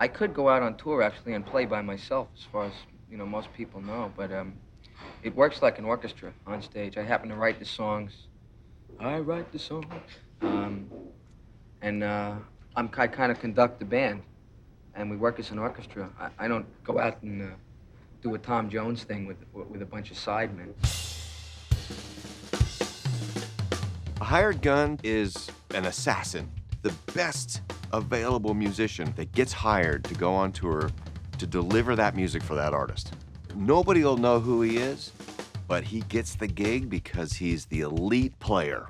I could go out on tour, actually, and play by myself, as far as, most people know, but it works like an orchestra on stage. I happen to write the songs. I write the songs. And I kind of conduct the band, and we work as an orchestra. I don't go out and do a Tom Jones thing with a bunch of sidemen. A hired gun is an assassin, the best available musician that gets hired to go on tour to deliver that music for that artist. Nobody will know who he is, but he gets the gig because he's the elite player.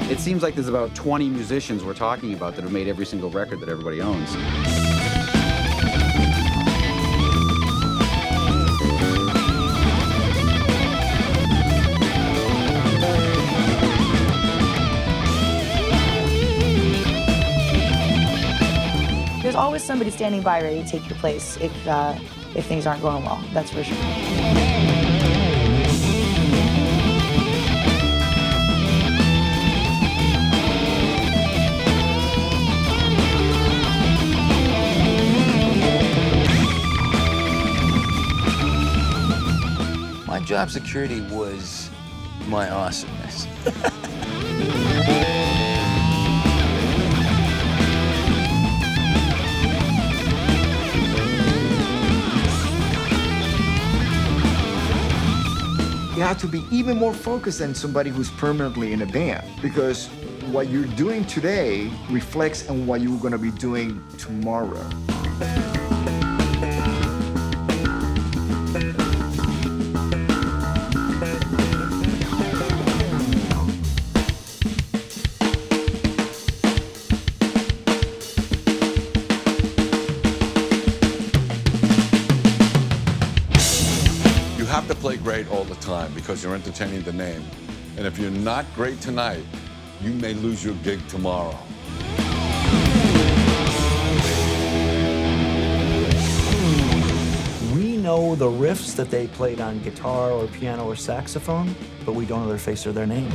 It seems like there's about 20 musicians we're talking about that have made every single record that everybody owns. There's always somebody standing by ready to take your place if things aren't going well, that's for sure. My job security was my awesomeness. You have to be even more focused than somebody who's permanently in a band, because what you're doing today reflects on what you're going to be doing tomorrow. You have to play great all the time because you're entertaining the name. And if you're not great tonight, you may lose your gig tomorrow. We know the riffs that they played on guitar or piano or saxophone, but we don't know their face or their name.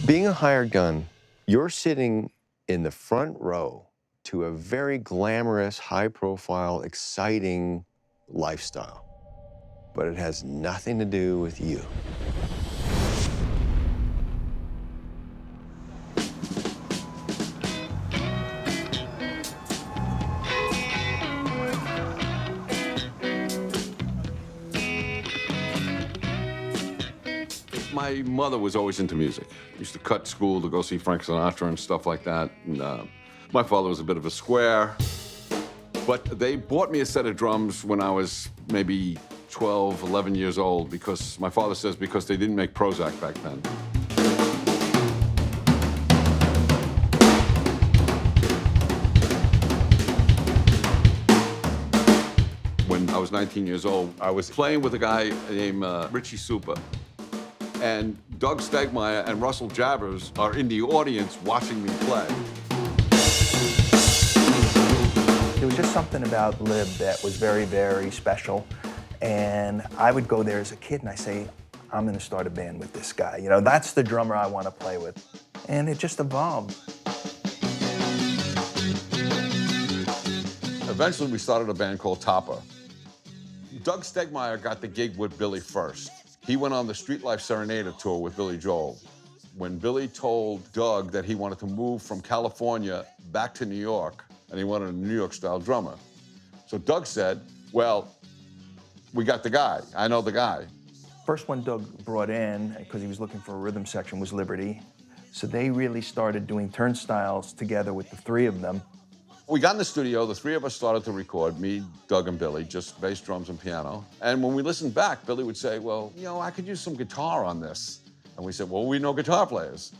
Being a hired gun, you're sitting in the front row to a very glamorous, high-profile, exciting lifestyle. But it has nothing to do with you. My mother was always into music. Used to cut school to go see Frank Sinatra and stuff like that. And, my father was a bit of a square. But they bought me a set of drums when I was maybe 12, 11 years old because my father says because they didn't make Prozac back then. When I was 19 years old, I was playing with a guy named Richie Super. And Doug Stegmeyer and Russell Jabbers are in the audience watching me play. There was just something about Lib that was very, very special. And I would go there as a kid and I say, I'm gonna start a band with this guy. You know, that's the drummer I wanna play with. And it just evolved. Eventually, we started a band called Topper. Doug Stegmeyer got the gig with Billy first. He went on the Street Life Serenade tour with Billy Joel. When Billy told Doug that he wanted to move from California back to New York, and he wanted a New York-style drummer. So Doug said, well, we got the guy. I know the guy. First one Doug brought in, because he was looking for a rhythm section, was Liberty. So they really started doing turnstiles together with the three of them. We got in the studio, the three of us started to record, me, Doug, and Billy, just bass, drums, and piano. And when we listened back, Billy would say, well, you know, I could use some guitar on this. And we said, well, we know guitar players.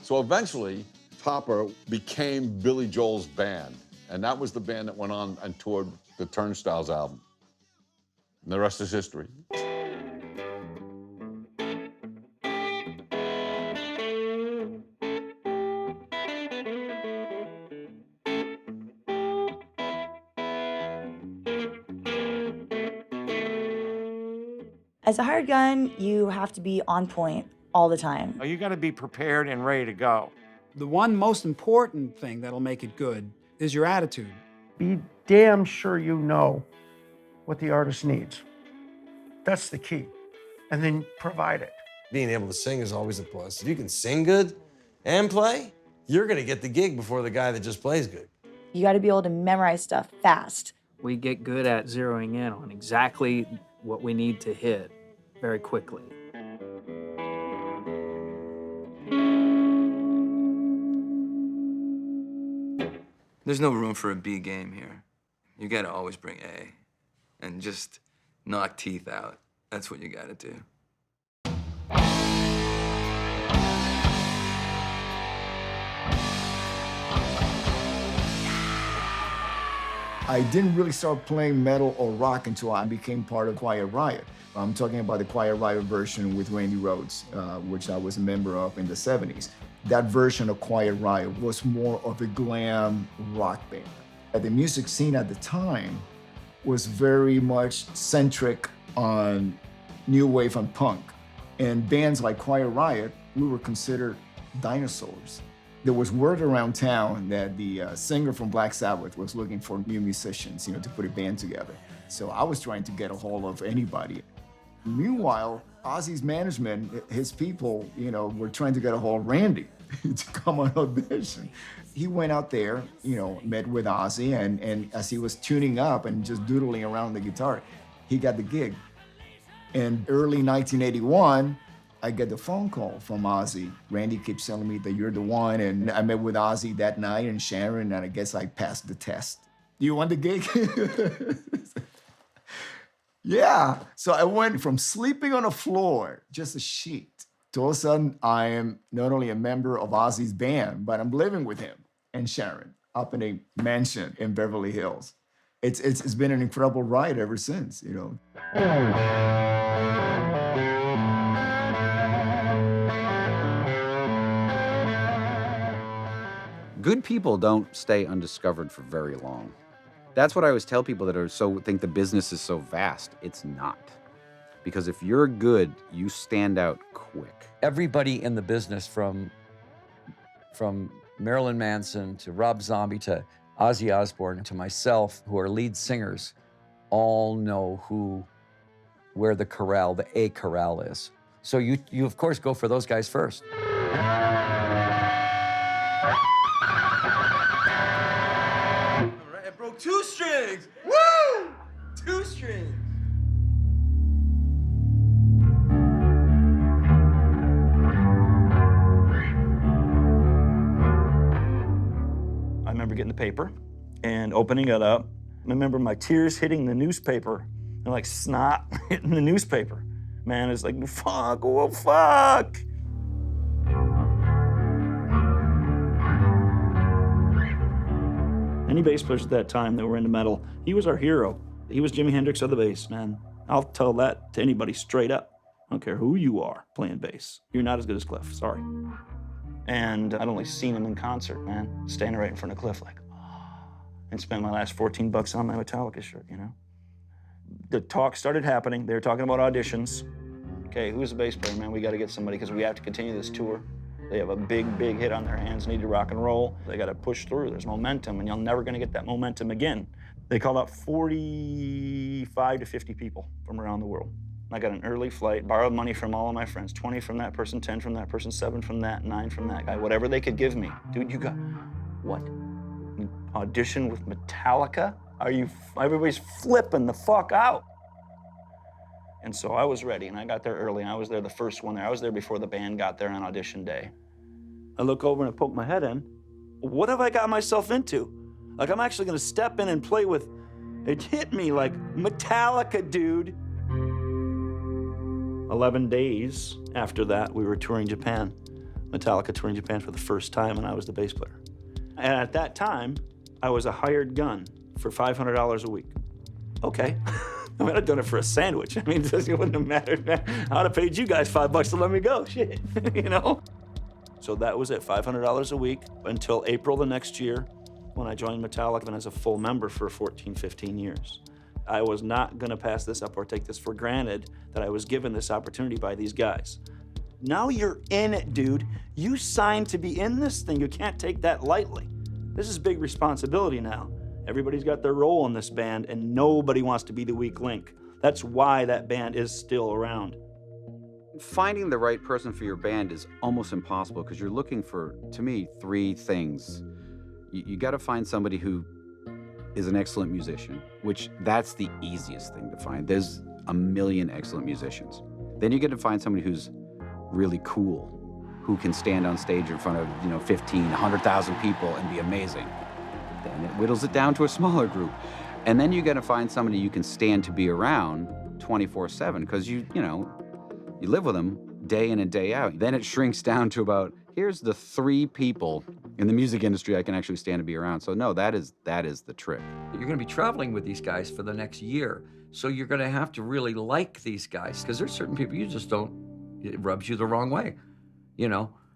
So eventually, Topper became Billy Joel's band. And that was the band that went on and toured the Turnstiles album. And the rest is history. As a hired gun, you have to be on point all the time. You got to be prepared and ready to go. The one most important thing that'll make it good is your attitude. Be damn sure you know what the artist needs. That's the key. And then provide it. Being able to sing is always a plus. If you can sing good and play, you're gonna get the gig before the guy that just plays good. You got to be able to memorize stuff fast. We get good at zeroing in on exactly what we need to hit very quickly. There's no room for a B game here. You gotta always bring A and just knock teeth out. That's what you gotta do. I didn't really start playing metal or rock until I became part of Quiet Riot. I'm talking about the Quiet Riot version with Randy Rhoads, which I was a member of in the 70s. That version of Quiet Riot was more of a glam rock band. The music scene at the time was very much centric on new wave and punk. And bands like Quiet Riot, we were considered dinosaurs. There was word around town that the singer from Black Sabbath was looking for new musicians, to put a band together. So I was trying to get a hold of anybody. Meanwhile, Ozzy's management, his people, were trying to get a hold of Randy to come on audition. He went out there, met with Ozzy, and as he was tuning up and just doodling around the guitar, he got the gig. In early 1981, I get the phone call from Ozzy. Randy keeps telling me that you're the one, and I met with Ozzy that night and Sharon, and I guess I passed the test. Do you want the gig? Yeah. So I went from sleeping on a floor, just a sheet, to all of a sudden I am not only a member of Ozzy's band, but I'm living with him and Sharon up in a mansion in Beverly Hills. It's been an incredible ride ever since, Good people don't stay undiscovered for very long. That's what I always tell people that think the business is so vast. It's not. Because if you're good, you stand out quick. Everybody in the business, from Marilyn Manson to Rob Zombie to Ozzy Osbourne to myself, who are lead singers, all know where the A corral is. So you of course go for those guys first. I broke 2 strings. Woo! 2 strings. I remember getting the paper and opening it up. I remember my tears hitting the newspaper and like snot hitting the newspaper. Man, it's like, fuck, oh fuck. Any bass players at that time that were into metal, he was our hero. He was Jimi Hendrix of the bass, man. I'll tell that to anybody straight up. I don't care who you are playing bass. You're not as good as Cliff, sorry. And I'd only seen him in concert, man, standing right in front of Cliff like, and spent my last $14 on my Metallica shirt, The talk started happening. They were talking about auditions. Okay, who's the bass player, man? We got to get somebody because we have to continue this tour. They have a big, big hit on their hands, need to rock and roll. They got to push through. There's momentum, and you're never going to get that momentum again. They called out 45 to 50 people from around the world. I got an early flight, borrowed money from all of my friends, 20 from that person, 10 from that person, 7 from that, 9 from that guy, whatever they could give me. Dude, you got, what? You audition with Metallica? Everybody's flipping the fuck out. And so I was ready, and I got there early, and I was there the first one there. I was there before the band got there on audition day. I look over and I poke my head in. What have I got myself into? Like, I'm actually gonna step in and play with, it hit me like Metallica, dude. 11 days after that, we were touring Japan. Metallica touring Japan for the first time, and I was the bass player. And at that time, I was a hired gun for $500 a week. Okay. I mean, I'd done it for a sandwich. I mean, it wouldn't have mattered, man. I would have paid you guys $5 to let me go, shit, So that was it, $500 a week until April the next year when I joined Metallica and as a full member for 14, 15 years. I was not gonna pass this up or take this for granted that I was given this opportunity by these guys. Now you're in it, dude. You signed to be in this thing. You can't take that lightly. This is big responsibility now. Everybody's got their role in this band, and nobody wants to be the weak link. That's why that band is still around. Finding the right person for your band is almost impossible because you're looking for, to me, three things. You got to find somebody who is an excellent musician, which that's the easiest thing to find. There's a million excellent musicians. Then you get to find somebody who's really cool, who can stand on stage in front of 15, 100,000 people and be amazing. Then it whittles it down to a smaller group. And then you got to find somebody you can stand to be around 24/7 because you live with them day in and day out. Then it shrinks down to about, here's the 3 people in the music industry I can actually stand to be around. So no, that is the trick. You're going to be traveling with these guys for the next year. So you're going to have to really like these guys because there's certain people you just don't, it rubs you the wrong way,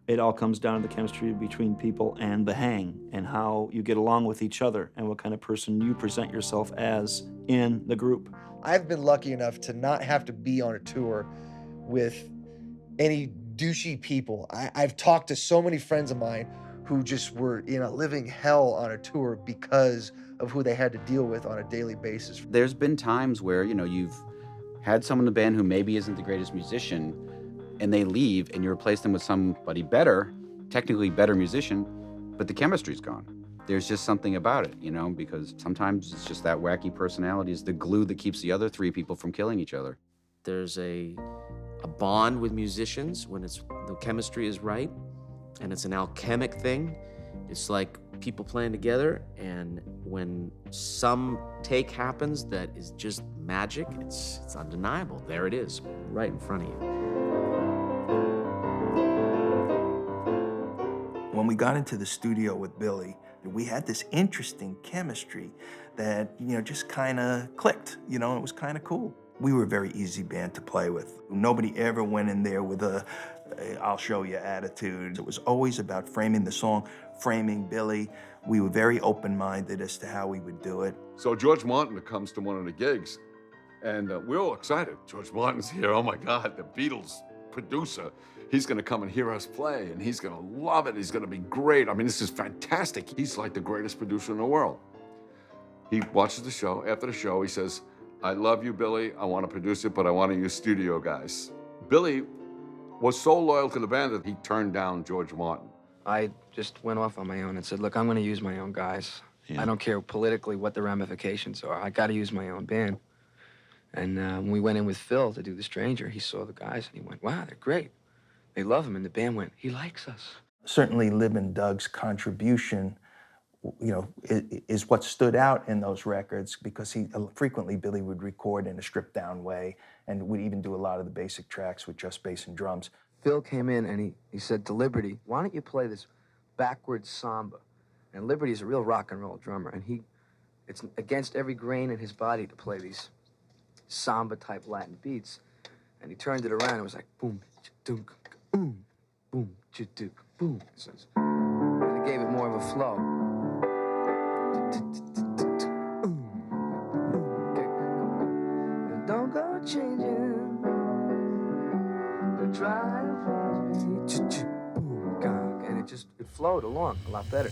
It all comes down to the chemistry between people and the hang and how you get along with each other and what kind of person you present yourself as in the group. I've been lucky enough to not have to be on a tour with any douchey people. I've talked to so many friends of mine who just were in a living hell on a tour because of who they had to deal with on a daily basis. There's been times where, you've had someone in the band who maybe isn't the greatest musician, and they leave, and you replace them with somebody better, technically better musician, but the chemistry's gone. There's just something about it, because sometimes it's just that wacky personality is the glue that keeps the other 3 people from killing each other. There's a bond with musicians when the chemistry is right, and it's an alchemic thing. It's like people playing together, and when some take happens that is just magic, it's undeniable. There it is, right in front of you. When we got into the studio with Billy, we had this interesting chemistry that, just kind of clicked, it was kind of cool. We were a very easy band to play with. Nobody ever went in there with a I'll show you attitude. It was always about framing the song, framing Billy. We were very open-minded as to how we would do it. So George Martin comes to one of the gigs, and we're all excited. George Martin's here. Oh my God, the Beatles producer. He's gonna come and hear us play, and he's gonna love it. He's gonna be great. I mean, this is fantastic. He's like the greatest producer in the world. He watches the show. After the show, he says, I love you, Billy. I want to produce it, but I want to use studio guys. Billy was so loyal to the band that he turned down George Martin. I just went off on my own and said, look, I'm going to use my own guys. I don't care politically what the ramifications are. I got to use my own band. And when we went in with Phil to do The Stranger, he saw the guys and he went, wow, they're great. They love him. And the band went, he likes us. Certainly Lib and Doug's contribution, is what stood out in those records because frequently Billy would record in a stripped down way and would even do a lot of the basic tracks with just bass and drums. Phil came in and he said to Liberty, why don't you play this backwards samba? And Liberty's a real rock and roll drummer, and it's against every grain in his body to play these samba-type Latin beats. And he turned it around and was like, boom, cha-dunk, boom, boom, cha-dunk, boom. And it gave it more of a flow. Don't go changing. Try and it flowed along a lot better.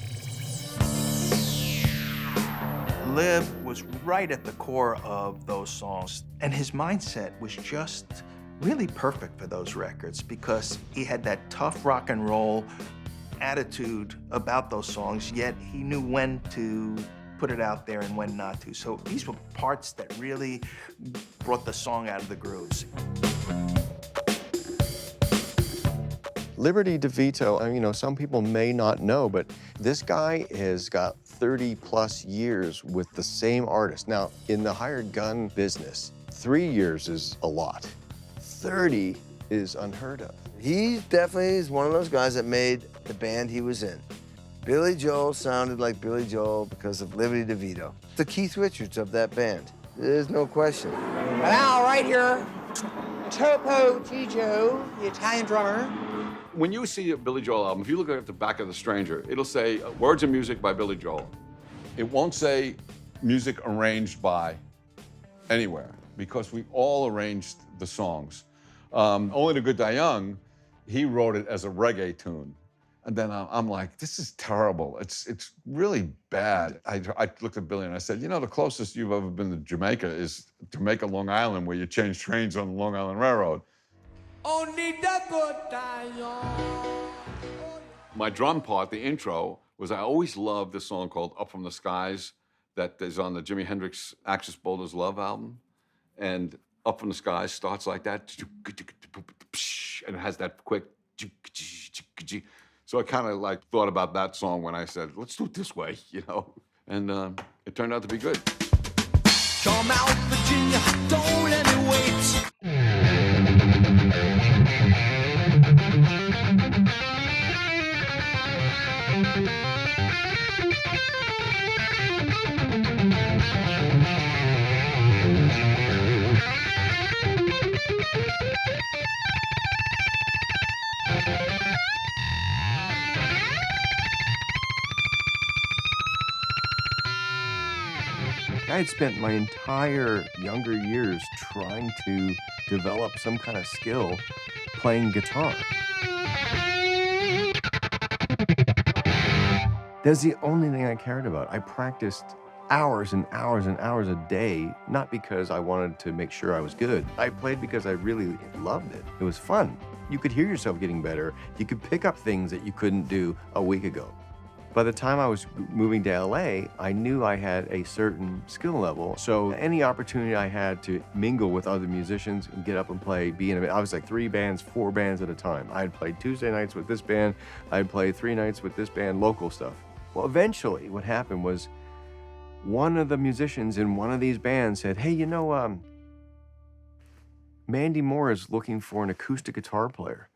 Lib was right at the core of those songs, and his mindset was just really perfect for those records because he had that tough rock and roll attitude about those songs, yet he knew when to put it out there and when not to. So these were parts that really brought the song out of the grooves. Liberty DeVitto, some people may not know, but this guy has got 30 plus years with the same artist. Now, in the hired gun business, 3 years is a lot. 30 is unheard of. He definitely is one of those guys that made the band he was in. Billy Joel sounded like Billy Joel because of Liberty DeVitto. The Keith Richards of that band. There's no question. And now, right here, Topo Gigio, the Italian drummer. When you see a Billy Joel album, if you look at the back of The Stranger, it'll say words and music by Billy Joel. It won't say music arranged by anywhere because we all arranged the songs. Only the Good Die Young, he wrote it as a reggae tune. And then I'm like, this is terrible. It's really bad. I looked at Billy and I said, you know, the closest you've ever been to Jamaica is Jamaica, Long Island, where you change trains on the Long Island Railroad. Only the good die young. My drum part, the intro, was I always loved this song called Up From the Skies that is on the Jimi Hendrix Axis Boulders Love album. And Up From the Skies starts like that. And it has that quick. So I kind of like thought about that song when I said, let's do it this way, you know? And it turned out to be good. Come out, Virginia, don't let me wait. I had spent my entire younger years trying to develop some kind of skill playing guitar. That's the only thing I cared about. I practiced hours and hours and hours a day, not because I wanted to make sure I was good. I played because I really loved it. It was fun. You could hear yourself getting better. You could pick up things that you couldn't do a week ago. By the time I was moving to LA, I knew I had a certain skill level. So any opportunity I had to mingle with other musicians and get up and play, I was like 3 bands, 4 bands at a time. I'd play Tuesday nights with this band. I'd play 3 nights with this band, local stuff. Well, eventually what happened was one of the musicians in one of these bands said, hey, you know, Mandy Moore is looking for an acoustic guitar player.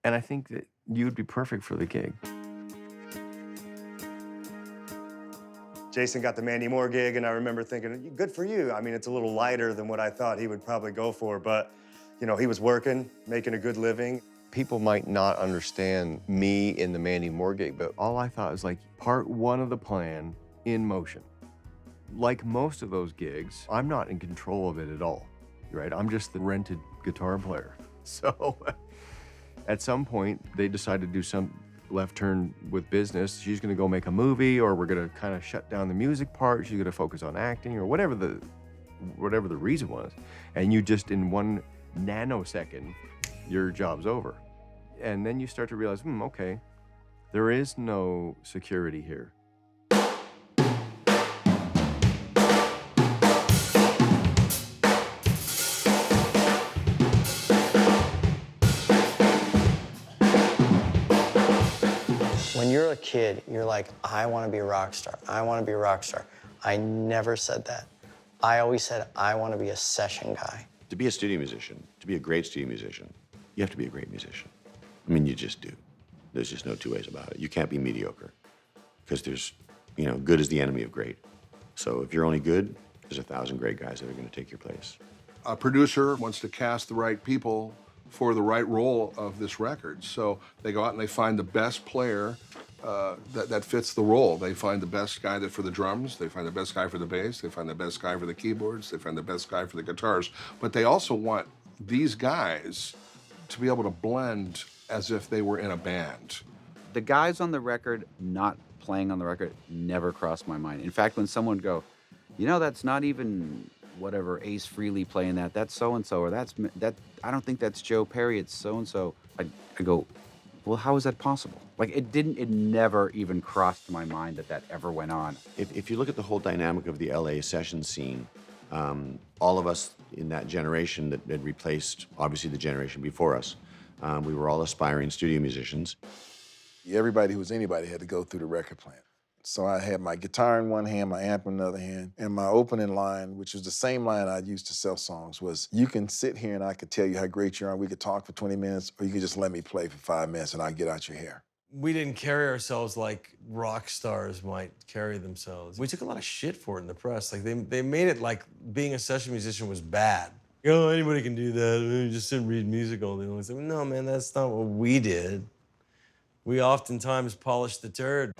And I think that you'd be perfect for the gig. Jason got the Mandy Moore gig, and I remember thinking, good for you. I mean, it's a little lighter than what I thought he would probably go for, but, you know, he was working, making a good living. People might not understand me in the Mandy Moore gig, but all I thought was like part 1 of the plan in motion. Like most of those gigs, I'm not in control of it at all, right? I'm just the rented guitar player. So at some point, they decided to do some left turn with business. She's gonna go make a movie, or we're gonna kind of shut down the music part. She's gonna focus on acting, or whatever the reason was. And you just, in 1 nanosecond, your job's over. And then you start to realize, okay, there is no security here. When you're a kid, you're like, I want to be a rock star. I want to be a rock star. I never said that. I always said, I want to be a session guy. To be a studio musician, to be a great studio musician, you have to be a great musician. I mean, you just do. There's just no 2 ways about it. You can't be mediocre because there's, you know, good is the enemy of great. So if you're only good, there's 1,000 great guys that are going to take your place. A producer wants to cast the right people for the right role of this record. So they go out and they find the best player that fits the role. They find the best guy for the drums, they find the best guy for the bass, they find the best guy for the keyboards, they find the best guy for the guitars. But they also want these guys to be able to blend as if they were in a band. The guys on the record not playing on the record never crossed my mind. In fact, when someone would go, you know, that's not even whatever Ace Frehley playing that, that's so-and-so, or that, I don't think that's Joe Perry, it's so-and-so. I go, well, how is that possible? Like, it never even crossed my mind that ever went on. If you look at the whole dynamic of the LA session scene, all of us in that generation that had replaced, obviously, the generation before us, we were all aspiring studio musicians. Everybody who was anybody had to go through the record plant. So I had my guitar in one hand, my amp in another hand, and my opening line, which was the same line I'd used to sell songs, was, you can sit here and I could tell you how great you are, and we could talk for 20 minutes, or you could just let me play for 5 minutes and I'll get out your hair. We didn't carry ourselves like rock stars might carry themselves. We took a lot of shit for it in the press. Like, they made it like being a session musician was bad. Oh, anybody can do that. You just sit and read music all day long. I said, no, man, that's not what we did. We oftentimes polished the turd.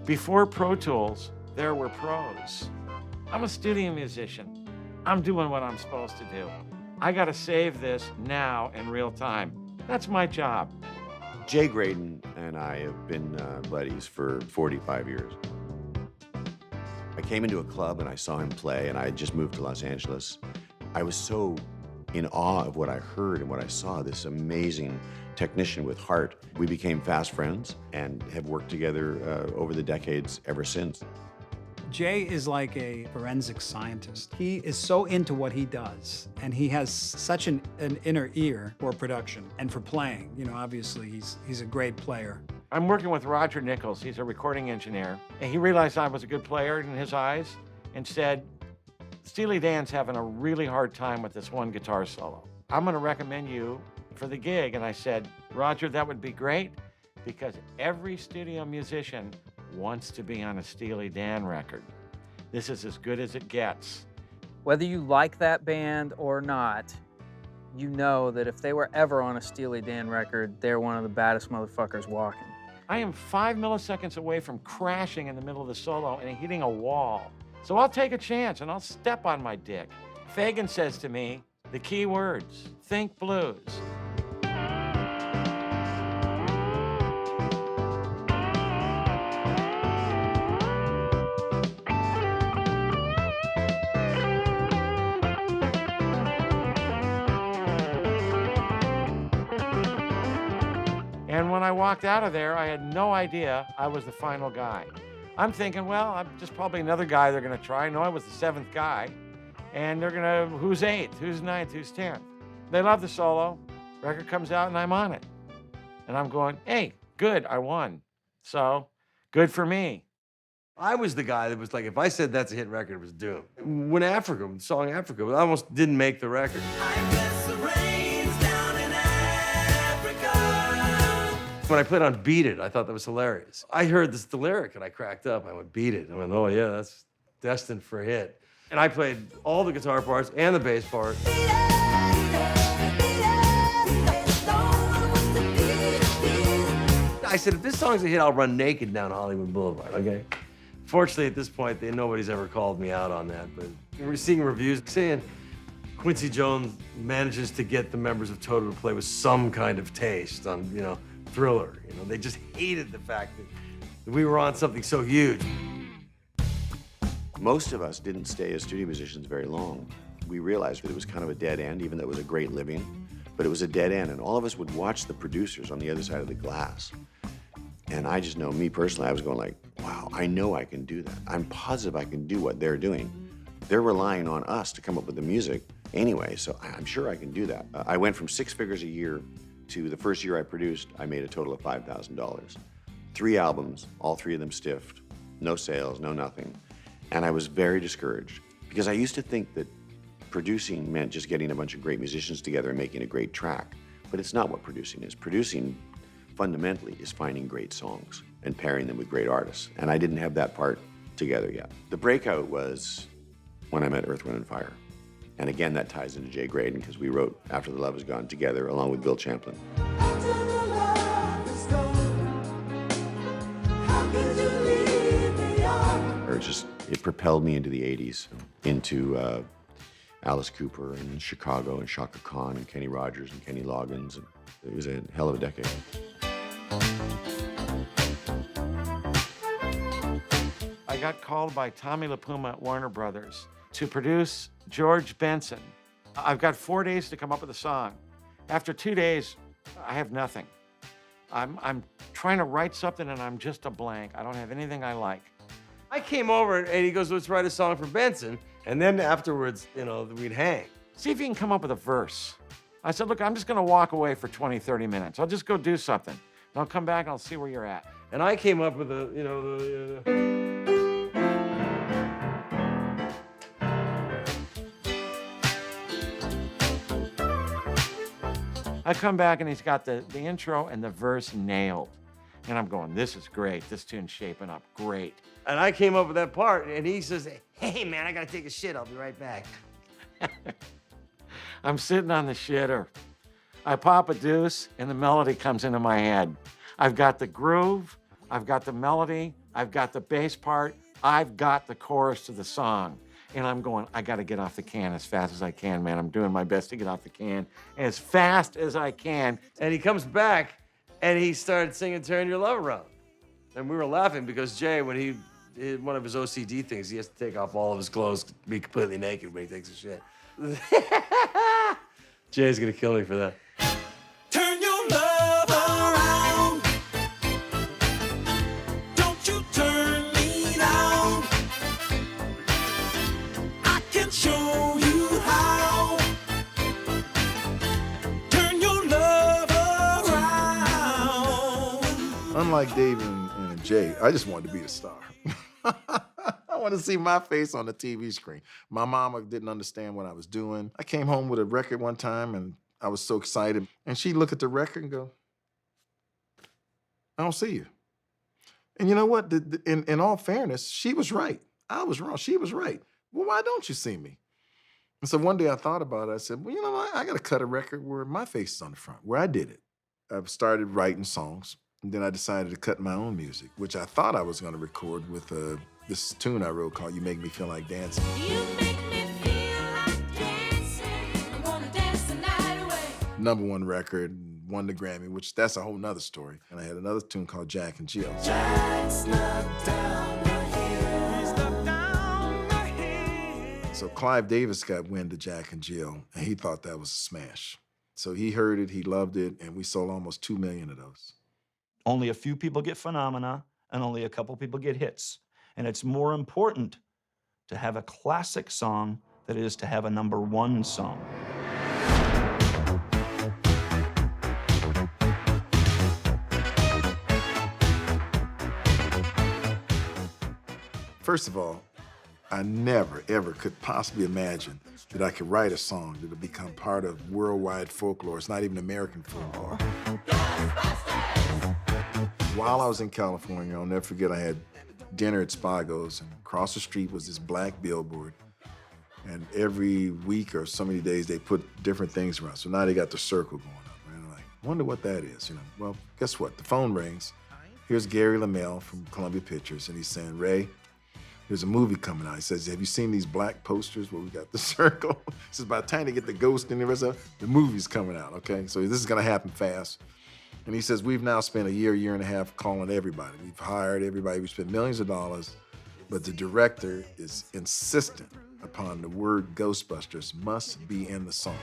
Before Pro Tools, there were pros. I'm a studio musician. I'm doing what I'm supposed to do. I gotta save this now in real time. That's my job. Jay Graydon and I have been buddies for 45 years. I came into a club and I saw him play, and I had just moved to Los Angeles. I was so in awe of what I heard and what I saw, this amazing technician with heart. We became fast friends and have worked together over the decades ever since. Jay is like a forensic scientist. He is so into what he does, and he has such an inner ear for production and for playing. You know, obviously, he's a great player. I'm working with Roger Nichols. He's a recording engineer. And he realized I was a good player in his eyes and said, Steely Dan's having a really hard time with this one guitar solo. I'm gonna recommend you for the gig. And I said, Roger, that would be great, because every studio musician wants to be on a Steely Dan record. This is as good as it gets. Whether you like that band or not, you know that if they were ever on a Steely Dan record, they're one of the baddest motherfuckers walking. I am 5 milliseconds away from crashing in the middle of the solo and hitting a wall. So I'll take a chance and I'll step on my dick. Fagan says to me, the key words, think blues. And when I walked out of there, I had no idea I was the final guy. I'm thinking, well, I'm just probably another guy they're gonna try. No, I was the 7th guy. And they're gonna, who's 8th, who's 9th, who's 10th? They love the solo. Record comes out and I'm on it. And I'm going, hey, good, I won. So, good for me. I was the guy that was like, if I said that's a hit record, it was doomed. When Africa, the song Africa, I almost didn't make the record. When I played on Beat It, I thought that was hilarious. I heard the lyric and I cracked up. I went, Beat It. I went, oh yeah, that's destined for a hit. And I played all the guitar parts and the bass part. I said, if this song's a hit, I'll run naked down Hollywood Boulevard, okay? Fortunately, at this point, nobody's ever called me out on that, but we're seeing reviews saying Quincy Jones manages to get the members of Toto to play with some kind of taste on, you know, Thriller. You know, they just hated the fact that we were on something so huge. Most of us didn't stay as studio musicians very long. We realized that it was kind of a dead end, even though it was a great living, but it was a dead end, and all of us would watch the producers on the other side of the glass. And I just know, me personally, I was going like, wow, I know I can do that. I'm positive I can do what they're doing. They're relying on us to come up with the music anyway, so I'm sure I can do that. I went from 6 figures a year to the first year I produced, I made a total of $5,000. 3 albums, all 3 of them stiffed, no sales, no nothing. And I was very discouraged because I used to think that producing meant just getting a bunch of great musicians together and making a great track. But it's not what producing is. Producing, fundamentally, is finding great songs and pairing them with great artists. And I didn't have that part together yet. The breakout was when I met Earth, Wind & Fire. And again, that ties into Jay Graydon because we wrote After the Love Is Gone together along with Bill Champlin. It propelled me into the 80s, into Alice Cooper and Chicago and Chaka Khan and Kenny Rogers and Kenny Loggins. It was a hell of a decade. I got called by Tommy LaPuma at Warner Brothers to produce George Benson. I've got 4 days to come up with a song. After 2 days, I have nothing. I'm trying to write something and I'm just a blank. I don't have anything I like. I came over and he goes, let's write a song for Benson. And then afterwards, you know, we'd hang. See if you can come up with a verse. I said, look, I'm just gonna walk away for 20, 30 minutes. I'll just go do something. And I'll come back and I'll see where you're at. And I came up with I come back and he's got the intro and the verse nailed. And I'm going, this is great. This tune's shaping up great. And I came up with that part, and he says, hey, man, I gotta take a shit. I'll be right back. I'm sitting on the shitter. I pop a deuce, and the melody comes into my head. I've got the groove, I've got the melody, I've got the bass part, I've got the chorus to the song. And I'm going, I got to get off the can as fast as I can, man. I'm doing my best to get off the can as fast as I can. And he comes back and he started singing Turn Your Love Around. And we were laughing because Jay, when he did one of his OCD things, he has to take off all of his clothes, be completely naked when he takes a shit. Jay's gonna kill me for that. Turn your love around. Don't you turn me down. I can show you how. Turn your love around. Unlike Dave and Jay, I just wanted to be a star. I wanted to see my face on the TV screen. My mama didn't understand what I was doing. I came home with a record one time and I was so excited. And she'd look at the record and go, I don't see you. And you know what? In all fairness, she was right. I was wrong. She was right. Well, why don't you see me? And so one day I thought about it. I said, well, you know what? I got to cut a record where my face is on the front, where I did it. I started writing songs. And then I decided to cut my own music, which I thought I was going to record with this tune I wrote called You Make Me Feel Like Dancing. You make me feel like dancing. I'm gonna dance the night away. #1 record, won the Grammy, which that's a whole nother story. And I had another tune called Jack and Jill. Jack's not down the hill. He's not down the hill. So Clive Davis got wind of Jack and Jill, and he thought that was a smash. So he heard it, he loved it, and we sold almost 2 million of those. Only a few people get phenomena, and only a couple people get hits. And it's more important to have a classic song than it is to have a #1 song. First of all, I never, ever could possibly imagine that I could write a song that would become part of worldwide folklore. It's not even American folklore. While I was in California, I'll never forget, I had dinner at Spago's, and across the street was this black billboard. And every week or so many days, they put different things around. So now they got the circle going up. And I'm like, I wonder what that is, you know. Well, guess what? The phone rings. Here's Gary LaMelle from Columbia Pictures, and he's saying, Ray, there's a movie coming out. He says, have you seen these black posters where we got the circle? He says, by the time they get the ghost in the rest of it, the movie's coming out, okay? So this is gonna happen fast. And he says, we've now spent a year and a half calling everybody. We've hired everybody, we spent millions of dollars, but the director is insistent upon the word Ghostbusters must be in the song.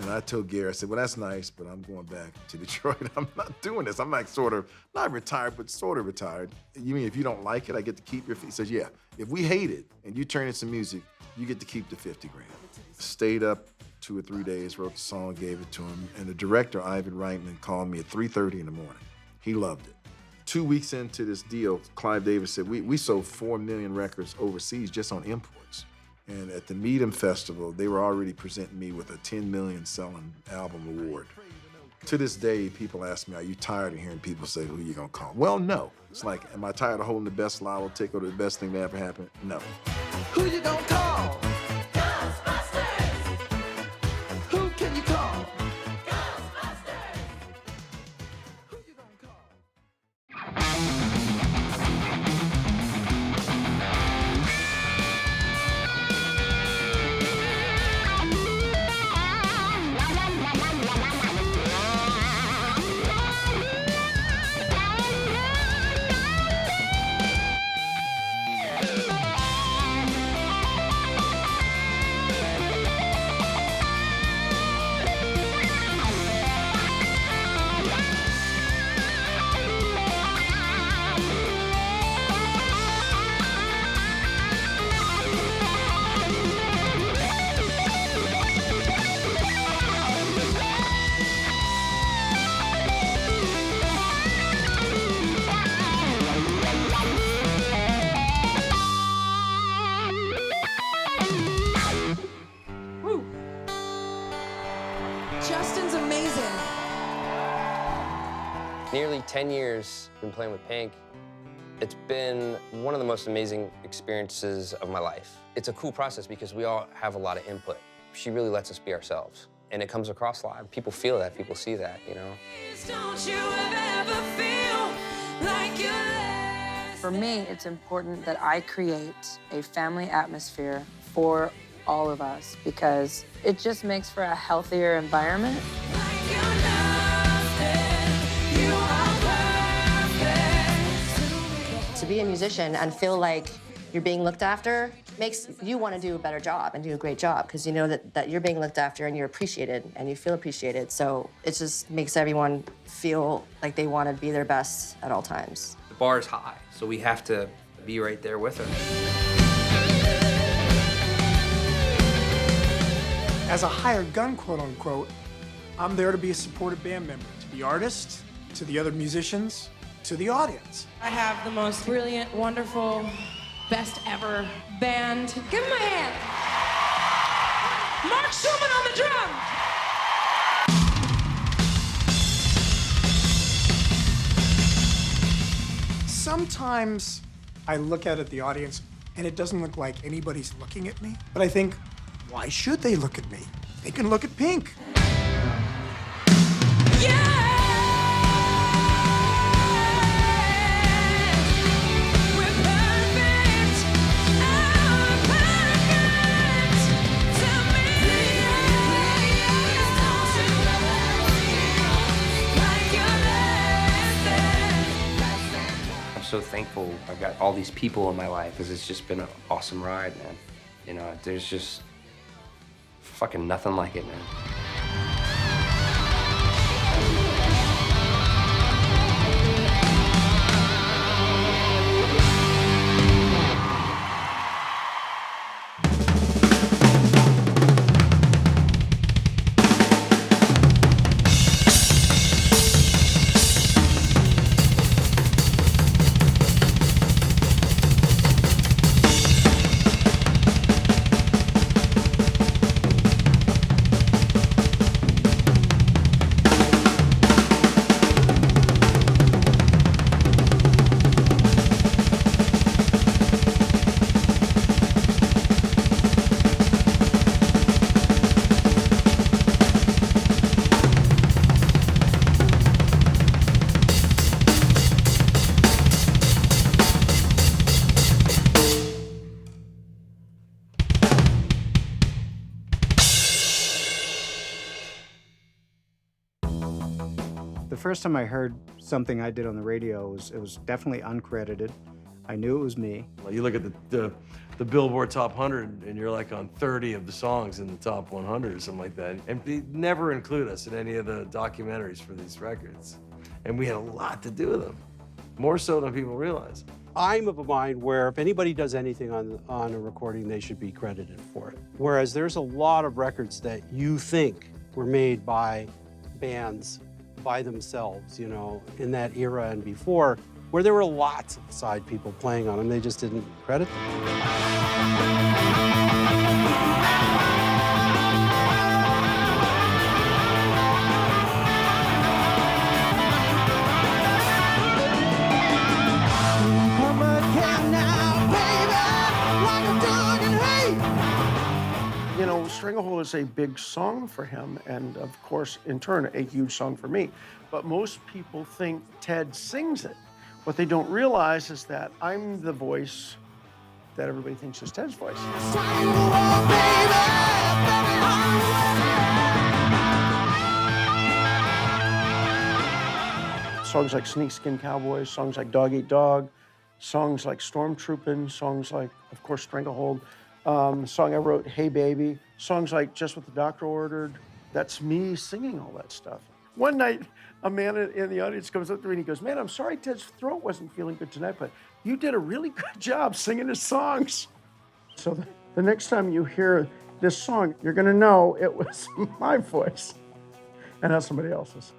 And I told Gary, I said, well, that's nice, but I'm going back to Detroit. I'm not doing this. I'm like not retired, but sort of retired. You mean if you don't like it, I get to keep your fee? He says, yeah, if we hate it and you turn it into music, you get to keep the 50 grand. Stayed up 2 or 3 days, wrote the song, gave it to him. And the director, Ivan Reitman, called me at 3:30 in the morning. He loved it. 2 weeks into this deal, Clive Davis said, we sold 4 million records overseas just on imports. And at the Meedham Festival, they were already presenting me with a 10 million selling album award. To this day, people ask me, are you tired of hearing people say, who you gonna call? Well, no. It's like, am I tired of holding the best lotto ticket or the best thing that ever happened? No. Who you gonna call? Ghostbusters. Who can you call? Ghostbusters. Who you gonna call? Justin's amazing. Nearly 10 years been playing with Pink. It's been one of the most amazing experiences of my life. It's a cool process because we all have a lot of input. She really lets us be ourselves. And it comes across live. People feel that, people see that, you know? Don't you ever feel like you're less? For me, it's important that I create a family atmosphere for all of us because it just makes for a healthier environment. To be a musician and feel like you're being looked after makes you want to do a better job and do a great job because you know that you're being looked after and you're appreciated and you feel appreciated. So it just makes everyone feel like they want to be their best at all times. The bar is high, so we have to be right there with her. As a hired gun, quote unquote, I'm there to be a supportive band member, to the artist, to the other musicians, to the audience. I have the most brilliant, wonderful, best ever band. Give them a hand. Mark Schumann on the drum. Sometimes I look out at the audience and it doesn't look like anybody's looking at me, but I think, why should they look at me? They can look at Pink. I'm so thankful I've got all these people in my life because it's just been an awesome ride, man. You know, there's just fucking nothing like it, man. The first time I heard something I did on the radio, it was definitely uncredited. I knew it was me. Well, you look at the Billboard Top 100, and you're like on 30 of the songs in the top 100 or something like that. And they never include us in any of the documentaries for these records. And we had a lot to do with them, more so than people realize. I'm of a mind where if anybody does anything on a recording, they should be credited for it. Whereas there's a lot of records that you think were made by bands by themselves, you know, in that era and before, where there were lots of side people playing on them. They just didn't credit them. You know, Stranglehold is a big song for him, and of course, in turn, a huge song for me. But most people think Ted sings it. What they don't realize is that I'm the voice that everybody thinks is Ted's voice. Songs like Sneakskin Cowboys, songs like Dog Eat Dog, songs like Stormtroopin', songs like, of course, Stranglehold. Song I wrote, Hey Baby, songs like Just What the Doctor Ordered. That's me singing all that stuff. One night, a man in the audience comes up to me and he goes, man, I'm sorry Ted's throat wasn't feeling good tonight, but you did a really good job singing his songs. So the next time you hear this song, you're gonna know it was my voice and not somebody else's.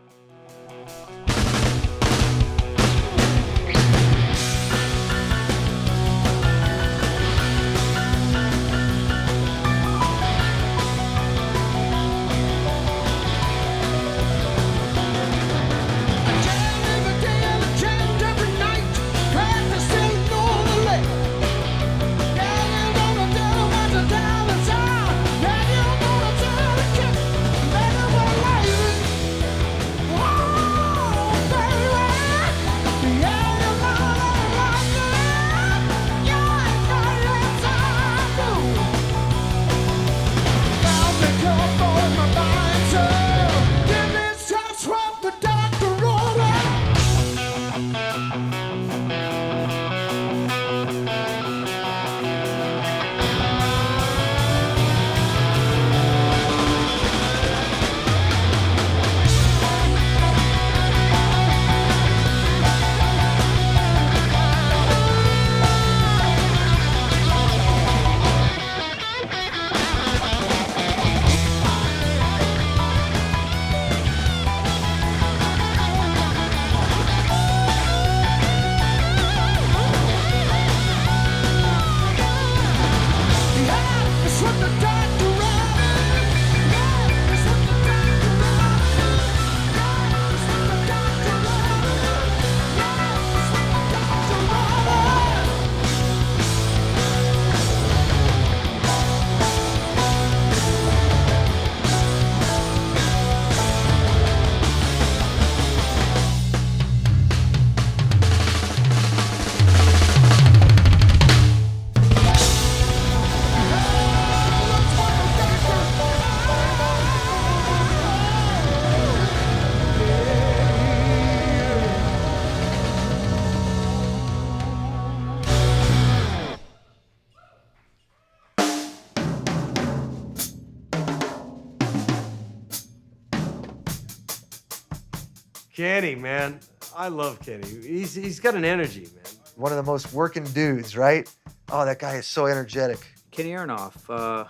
Kenny, man. I love Kenny. He's got an energy, man. One of the most working dudes, right? Oh, that guy is so energetic. Kenny Aronoff,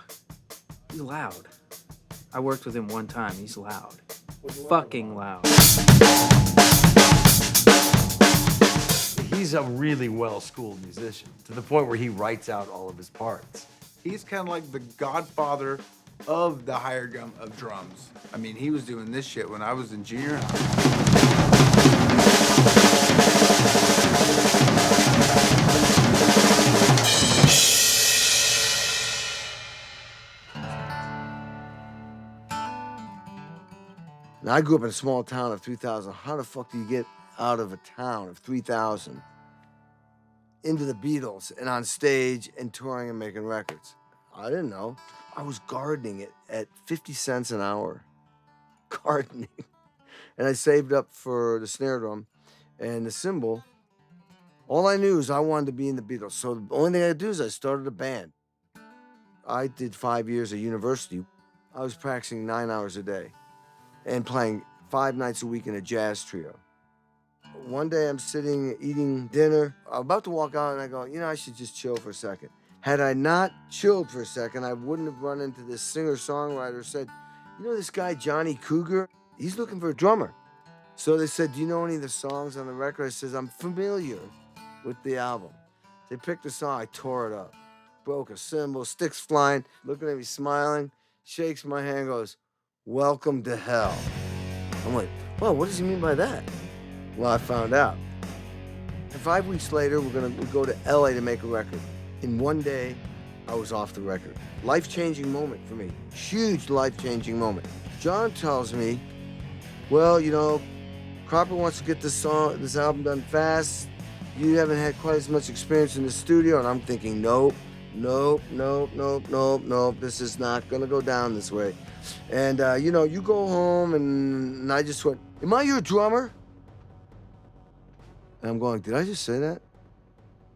he's loud. I worked with him one time. He's loud. Fucking loud. He's a really well-schooled musician, to the point where he writes out all of his parts. He's kind of like the godfather of the hired gun of drums. I mean, he was doing this shit when I was in junior high. Now, I grew up in a small town of 3,000. How the fuck do you get out of a town of 3,000 into the Beatles and on stage and touring and making records? I didn't know. I was gardening it at 50 cents an hour. Gardening. And I saved up for the snare drum and the cymbal. All I knew is I wanted to be in the Beatles. So the only thing I could do is I started a band. I did 5 years at university. I was practicing 9 hours a day and playing 5 nights a week in a jazz trio. One day I'm sitting eating dinner. I'm about to walk out and I go, you know, I should just chill for a second. Had I not chilled for a second, I wouldn't have run into this singer-songwriter who said, you know this guy, Johnny Cougar? He's looking for a drummer. So they said, do you know any of the songs on the record? I says, I'm familiar with the album. They picked a song, I tore it up. Broke a cymbal, sticks flying, looking at me smiling, shakes my hand, goes, welcome to hell. I'm like, well, what does he mean by that? Well, I found out. And 5 weeks later, we go to LA to make a record. In one day, I was off the record. Life-changing moment for me. Huge life-changing moment. John tells me, well, you know, Cropper wants to get this album done fast. You haven't had quite as much experience in the studio. And I'm thinking, nope. This is not gonna go down this way. And, you know, you go home, and I just went, am I your drummer? And I'm going, did I just say that?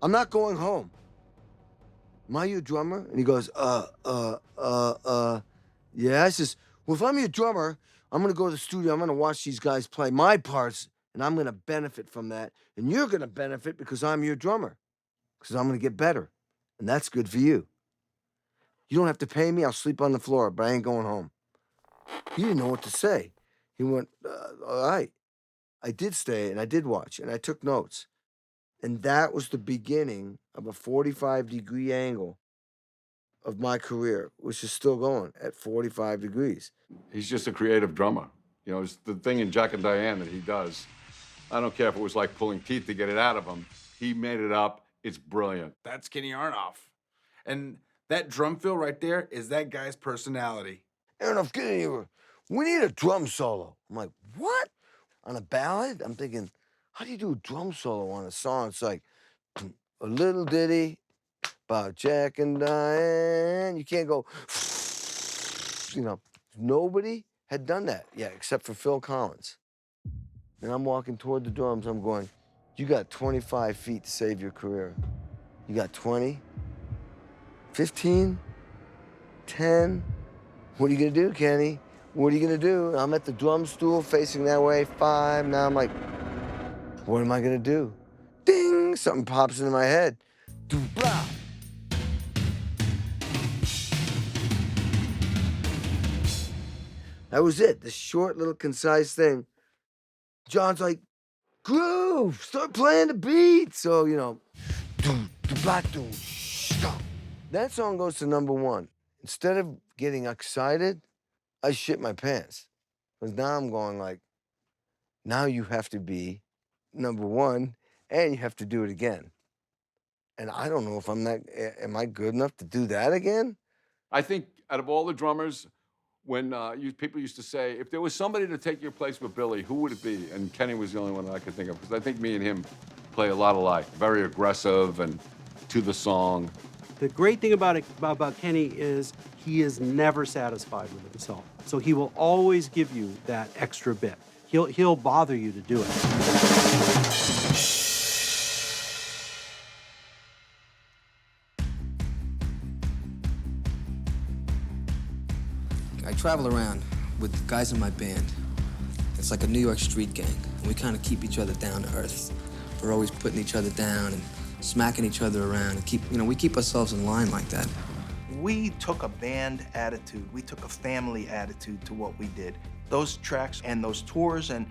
I'm not going home. Am I your drummer? And he goes, yeah. I says, well, if I'm your drummer, I'm gonna go to the studio, I'm gonna watch these guys play my parts, and I'm gonna benefit from that. And you're gonna benefit because I'm your drummer, because I'm gonna get better. And that's good for you. You don't have to pay me, I'll sleep on the floor, but I ain't going home. He didn't know what to say. He went, all right. I did stay, and I did watch, and I took notes. And that was the beginning of a 45-degree angle of my career, which is still going at 45 degrees. He's just a creative drummer. You know, it's the thing in Jack and Diane that he does. I don't care if it was like pulling teeth to get it out of him. He made it up. It's brilliant. That's Kenny Aronoff. And that drum fill right there is that guy's personality. Aronoff, get in here. We need a drum solo. I'm like, what? On a ballad? I'm thinking, how do you do a drum solo on a song? It's like a little ditty about Jack and Diane. You can't go, you know. Nobody had done that yet except for Phil Collins. And I'm walking toward the drums. I'm going, you got 25 feet to save your career. You got 20, 15, 10. What are you gonna do, Kenny? What are you gonna do? I'm at the drum stool facing that way, 5. Now I'm like, what am I gonna do? Ding, something pops into my head. Doo-blah. That was it, this short little concise thing. John's like, groove, start playing the beat. So, you know, that song goes to #1. Instead of getting excited, I shit my pants. Because now I'm going like, now you have to be #1 and you have to do it again. And I don't know if am I good enough to do that again? I think out of all the drummers, when people used to say, if there was somebody to take your place with Billy, who would it be? And Kenny was the only one that I could think of, because I think me and him play a lot alike. Very aggressive and to the song. The great thing about Kenny is he is never satisfied with himself. So he will always give you that extra bit. He'll bother you to do it. I travel around with guys in my band, It's like a New York street gang, and we kind of keep each other down to earth. We're always putting each other down and smacking each other around, and we keep ourselves in line like that. We took a band attitude, we took a family attitude to what we did. Those tracks and those tours and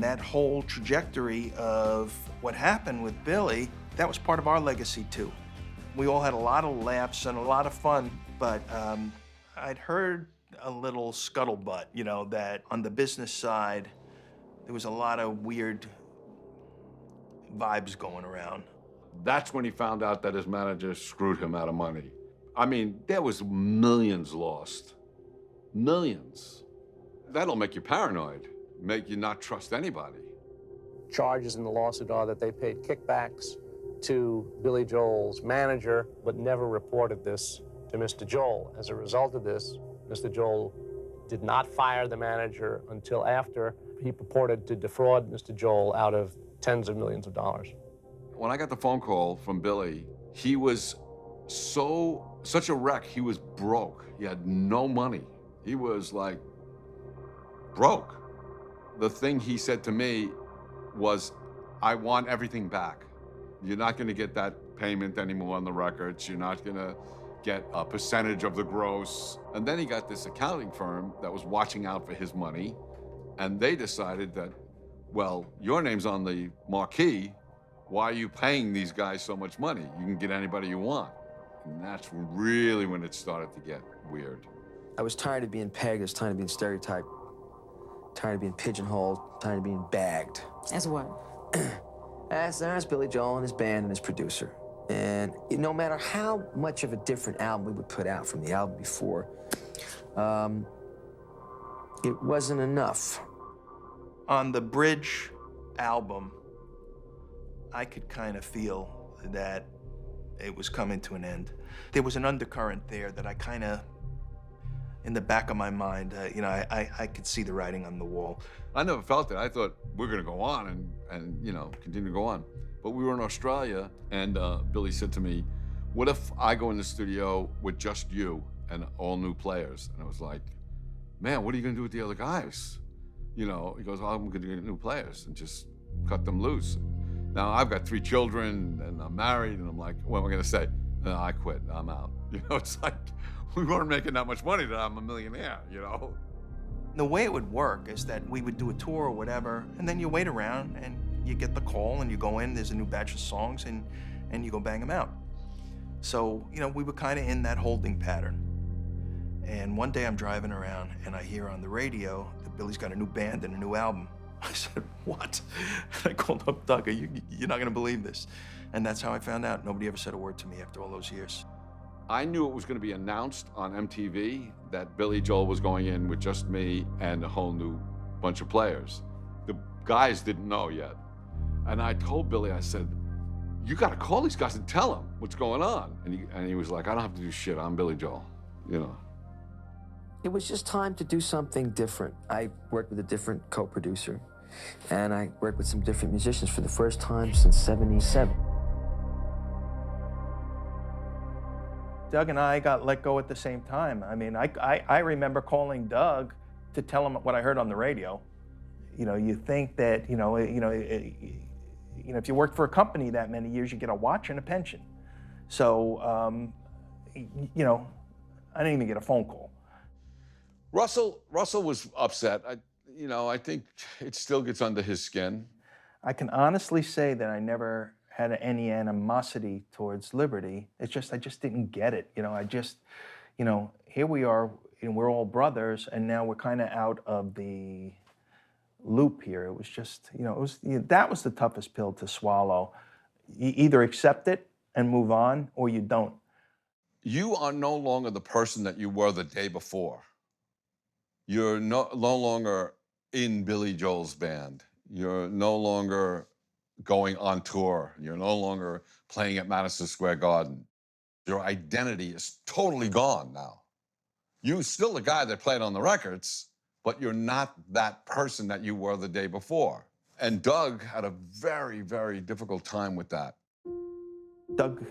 that whole trajectory of what happened with Billy, that was part of our legacy too. We all had a lot of laughs and a lot of fun, but I'd heard a little scuttlebutt, you know, that on the business side, there was a lot of weird vibes going around. That's when he found out that his manager screwed him out of money. I mean, there was millions lost. Millions. That'll make you paranoid, make you not trust anybody. Charges in the lawsuit are that they paid kickbacks to Billy Joel's manager, but never reported this to Mr. Joel. As a result of this, Mr. Joel did not fire the manager until after he purported to defraud Mr. Joel out of tens of millions of dollars. When I got the phone call from Billy, he was such a wreck. He was broke. He had no money. He was like broke. The thing he said to me was, I want everything back. You're not gonna get that payment anymore on the records. You're not gonna get a percentage of the gross. And then he got this accounting firm that was watching out for his money, and they decided that, well, your name's on the marquee. Why are you paying these guys so much money? You can get anybody you want. And that's really when it started to get weird. I was tired of being pegged, I was tired of being stereotyped, tired of being pigeonholed, tired of being bagged. As what? As Billy Joel and his band and his producer. And no matter how much of a different album we would put out from the album before, it wasn't enough. On the Bridge album, I could kind of feel that it was coming to an end. There was an undercurrent there that I kind of, in the back of my mind, you know, I could see the writing on the wall. I never felt it. I thought we're gonna go on and you know, continue to go on. But we were in Australia, and Billy said to me, what if I go in the studio with just you and all new players? And I was like, man, what are you gonna do with the other guys? You know, he goes, oh, I'm gonna get new players and just cut them loose. Now, I've got 3 children, and I'm married, and I'm like, what am I gonna say? No, I quit, I'm out. You know, it's like, we weren't making that much money that I'm a millionaire, you know? The way it would work is that we would do a tour or whatever, and then you wait around, and you get the call, and you go in, there's a new batch of songs, and you go bang them out. So, you know, we were kind of in that holding pattern. And one day I'm driving around, and I hear on the radio that Billy's got a new band and a new album. I said, what? I called up Doug, you're not gonna believe this. And that's how I found out. Nobody ever said a word to me after all those years. I knew it was gonna be announced on MTV that Billy Joel was going in with just me and a whole new bunch of players. The guys didn't know yet. And I told Billy, I said, you gotta call these guys and tell them what's going on. And he was like, I don't have to do shit, I'm Billy Joel, you know. It was just time to do something different. I worked with a different co-producer, and I worked with some different musicians for the first time since '77. Doug and I got let go at the same time. I mean, I remember calling Doug to tell him what I heard on the radio. You know, you think that, if you worked for a company that many years, you get a watch and a pension. So, you know, I didn't even get a phone call. Russell was upset. I think it still gets under his skin. I can honestly say that I never had any animosity towards Liberty. It's just, I just didn't get it. Here we are, and we're all brothers, and now we're kind of out of the loop here. It was just, that was the toughest pill to swallow. You either accept it and move on, or you don't. You are no longer the person that you were the day before. You're no longer in Billy Joel's band. You're no longer going on tour. You're no longer playing at Madison Square Garden. Your identity is totally gone now. You're still the guy that played on the records, but you're not that person that you were the day before. And Doug had a very, very difficult time with that. Doug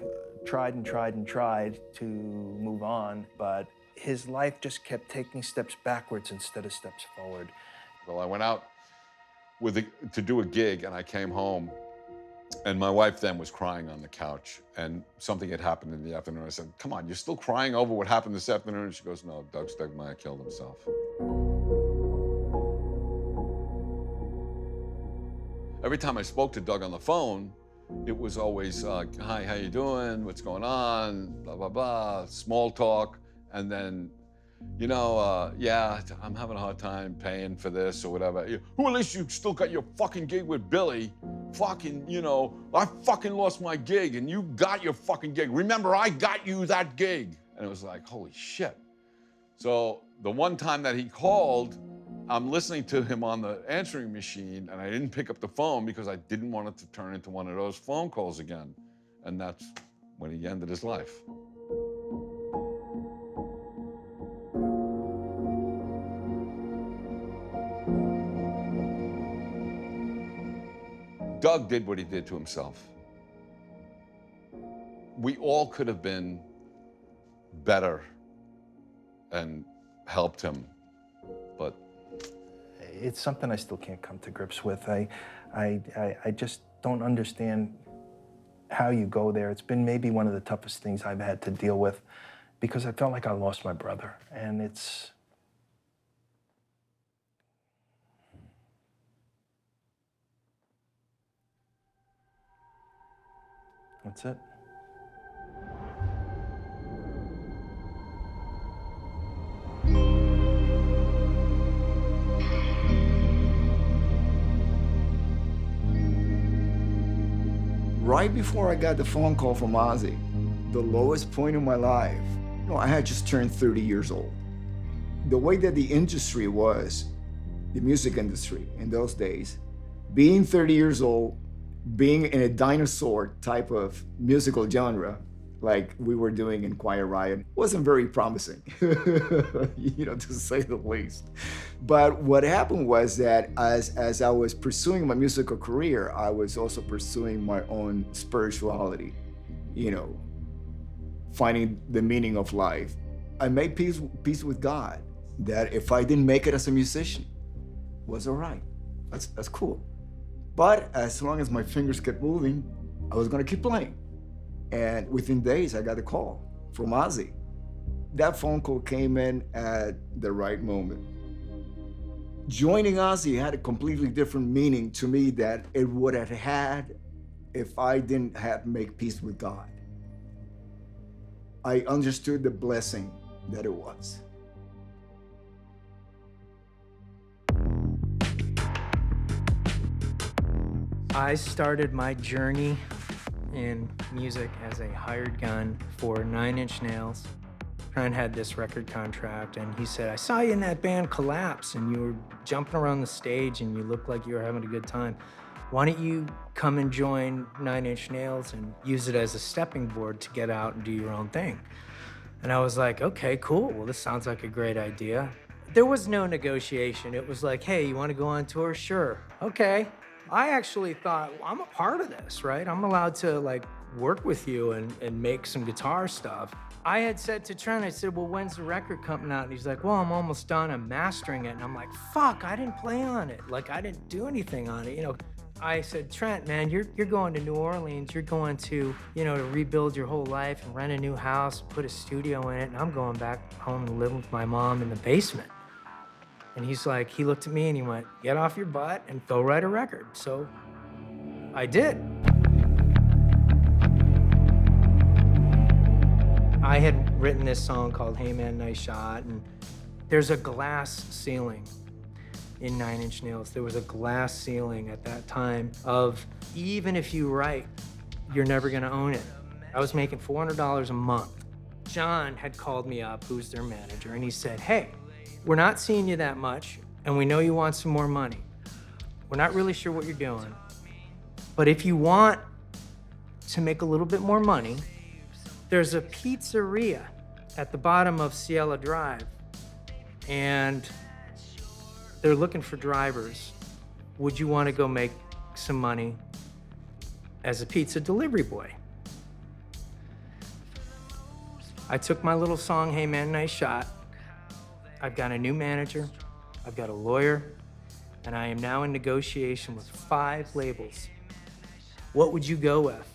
tried and tried and tried to move on, but his life just kept taking steps backwards instead of steps forward. Well, I went out to do a gig, and I came home, and my wife then was crying on the couch, and something had happened in the afternoon. I said, "Come on, you're still crying over what happened this afternoon?" And she goes, "No, Doug Stegmeyer killed himself." Every time I spoke to Doug on the phone, it was always, "Hi, how you doing? What's going on? Blah, blah, blah," small talk, and then, yeah, I'm having a hard time paying for this or whatever. Well, at least you still got your fucking gig with Billy. Fucking, I fucking lost my gig and you got your fucking gig. Remember, I got you that gig. And it was like, holy shit. So the one time that he called, I'm listening to him on the answering machine, and I didn't pick up the phone because I didn't want it to turn into one of those phone calls again. And that's when he ended his life. Doug did what he did to himself. We all could have been better and helped him, but it's something I still can't come to grips with. I just don't understand how you go there. It's been maybe one of the toughest things I've had to deal with because I felt like I lost my brother, and it's... That's it. Right before I got the phone call from Ozzy, the lowest point in my life, I had just turned 30 years old. The way that the industry was, the music industry in those days, being 30 years old, being in a dinosaur type of musical genre, like we were doing in Quiet Riot, wasn't very promising, to say the least. But what happened was that as I was pursuing my musical career, I was also pursuing my own spirituality, finding the meaning of life. I made peace with God, that if I didn't make it as a musician, was all right. That's cool. But as long as my fingers kept moving, I was gonna keep playing. And within days, I got a call from Ozzy. That phone call came in at the right moment. Joining Ozzy had a completely different meaning to me that it would have had if I didn't have to make peace with God. I understood the blessing that it was. I started my journey in music as a hired gun for 9 Inch Nails. Trent had this record contract, and he said, "I saw you in that band Collapse, and you were jumping around the stage, and you looked like you were having a good time. Why don't you come and join 9 Inch Nails and use it as a stepping board to get out and do your own thing?" And I was like, okay, cool. Well, this sounds like a great idea. There was no negotiation. It was like, hey, you want to go on tour? Sure. Okay. I actually thought, well, I'm a part of this, right? I'm allowed to work with you and make some guitar stuff. I had said to Trent, I said, well, when's the record coming out? And he's like, well, I'm almost done. I'm mastering it. And I'm like, fuck, I didn't play on it. I didn't do anything on it. I said, Trent, man, you're going to New Orleans. You're going to, to rebuild your whole life and rent a new house, put a studio in it. And I'm going back home and live with my mom in the basement. And he's like, he looked at me and he went, get off your butt and go write a record. So I did. I had written this song called Hey Man, Nice Shot, and there's a glass ceiling in 9 Inch Nails. There was a glass ceiling at that time of, even if you write, you're never gonna own it. I was making $400 a month. John had called me up, who's their manager, and he said, hey, we're not seeing you that much, and we know you want some more money. We're not really sure what you're doing, but if you want to make a little bit more money, there's a pizzeria at the bottom of Ciela Drive, and they're looking for drivers. Would you want to go make some money as a pizza delivery boy? I took my little song, Hey Man, Nice Shot. I've got a new manager, I've got a lawyer, and I am now in negotiation with 5 labels. What would you go with?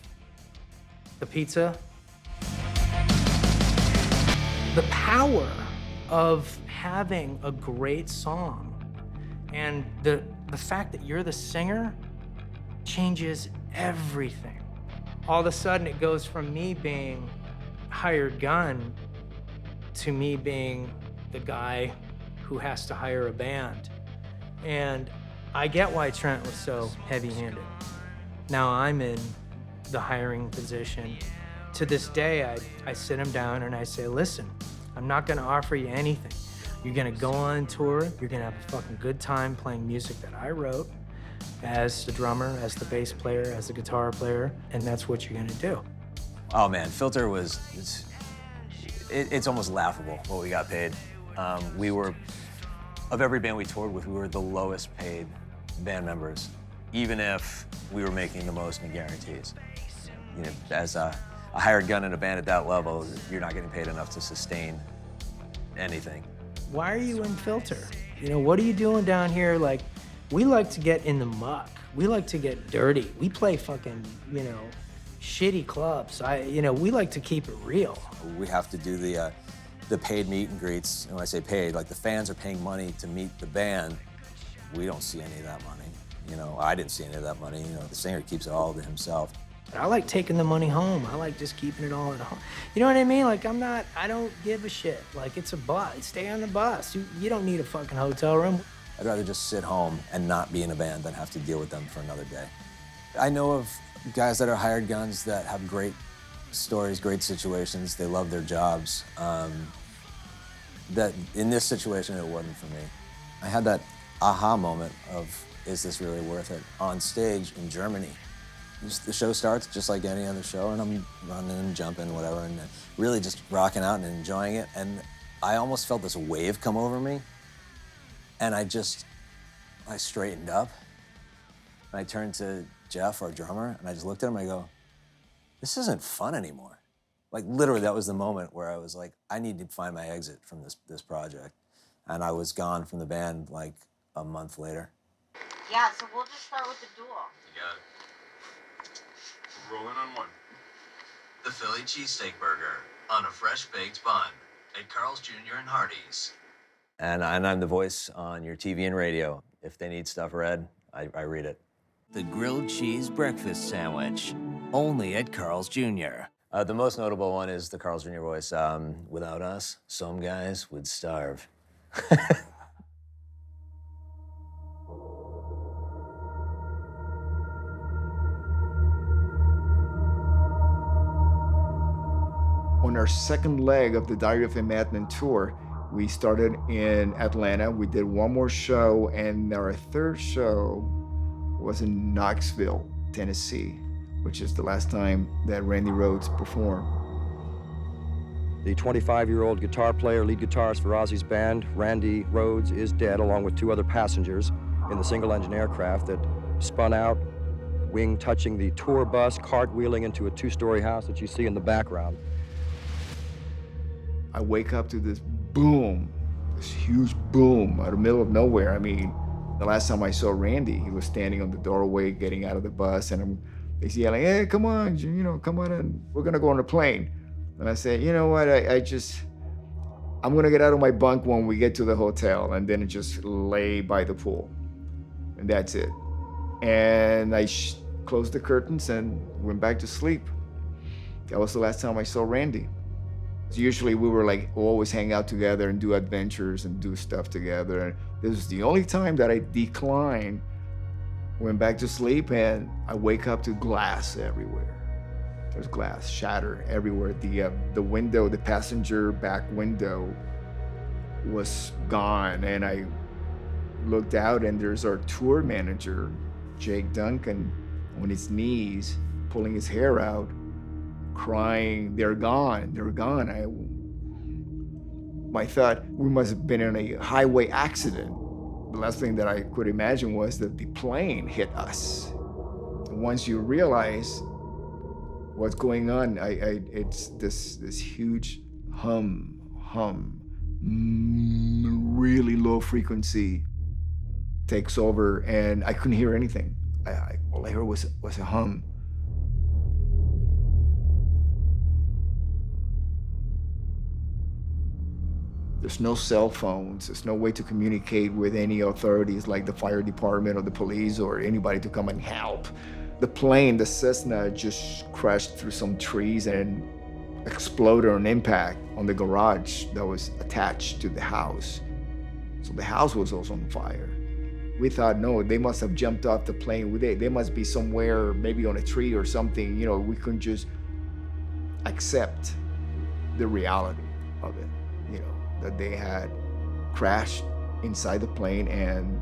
The pizza? The power of having a great song and the fact that you're the singer changes everything. All of a sudden it goes from me being hired gun to me being the guy who has to hire a band. And I get why Trent was so heavy-handed. Now I'm in the hiring position. To this day, I sit him down and I say, listen, I'm not gonna offer you anything. You're gonna go on tour, you're gonna have a fucking good time playing music that I wrote as the drummer, as the bass player, as the guitar player, and that's what you're gonna do. Oh man, Filter was, it's almost laughable what we got paid. We were, of every band we toured with, we were the lowest paid band members, even if we were making the most in guarantees. You know, as a hired gun in a band at that level, you're not getting paid enough to sustain anything. Why are you in Filter? You know, what are you doing down here? Like, we like to get in the muck. We like to get dirty. We play fucking, you know, shitty clubs. We like to keep it real. We have to do the paid meet and greets. And when I say paid, like the fans are paying money to meet the band. We don't see any of that money. You know, I didn't see any of that money. You know, the singer keeps it all to himself. I like taking the money home. I like just keeping it all at home. You know what I mean? Like, I don't give a shit. Like, it's a bus. Stay on the bus. You don't need a fucking hotel room. I'd rather just sit home and not be in a band than have to deal with them for another day. I know of guys that are hired guns that have great stories, great situations. They love their jobs. That in this situation, it wasn't for me. I had that aha moment of, is this really worth it? On stage in Germany. The show starts just like any other show, and I'm running and jumping, whatever, and really just rocking out and enjoying it. And I almost felt this wave come over me, and I straightened up. And I turned to Jeff, our drummer, and I just looked at him and I go, this isn't fun anymore. Like, literally, that was the moment where I was like, I need to find my exit from this project. And I was gone from the band like a month later. Yeah, so we'll just start with the duel. You got it. Rolling on one. The Philly cheesesteak burger on a fresh baked bun at Carl's Jr. and Hardee's. And I'm the voice on your TV and radio. If they need stuff read, I read it. The grilled cheese breakfast sandwich, only at Carl's Jr. The most notable one is the Carl's Jr. voice. Without us, some guys would starve. On our second leg of the Diary of a Madman tour, we started in Atlanta. We did one more show, and our third show was in Knoxville, Tennessee, which is the last time that Randy Rhoads performed. The 25-year-old guitar player, lead guitarist for Ozzy's band, Randy Rhoads, is dead, along with 2 other passengers in the single-engine aircraft that spun out, wing touching the tour bus, cartwheeling into a 2-story house that you see in the background. I wake up to this boom, this huge boom out of the middle of nowhere. I mean, the last time I saw Randy, he was standing on the doorway getting out of the bus, and he's yelling, hey, come on, come on in. We're gonna go on the plane. And I said, you know what, I'm gonna get out of my bunk when we get to the hotel, and then just lay by the pool. And that's it. And I closed the curtains and went back to sleep. That was the last time I saw Randy. Usually we were like always hang out together and do adventures and do stuff together. And this was the only time that I declined, went back to sleep, and I wake up to glass everywhere. There's glass shattered everywhere. The window, the passenger back window was gone. And I looked out, and there's our tour manager, Jake Duncan, on his knees, pulling his hair out, crying, they're gone, they're gone. I thought we must have been in a highway accident. The last thing that I could imagine was that the plane hit us. And once you realize what's going on, it's this huge hum, really low frequency takes over, and I couldn't hear anything. All I heard was a hum. There's no cell phones. There's no way to communicate with any authorities like the fire department or the police or anybody to come and help. The plane, the Cessna, just crashed through some trees and exploded on impact on the garage that was attached to the house. So the house was also on fire. We thought, no, they must have jumped off the plane. They must be somewhere, maybe on a tree or something. You know, we couldn't just accept the reality of it, you know, that they had crashed inside the plane and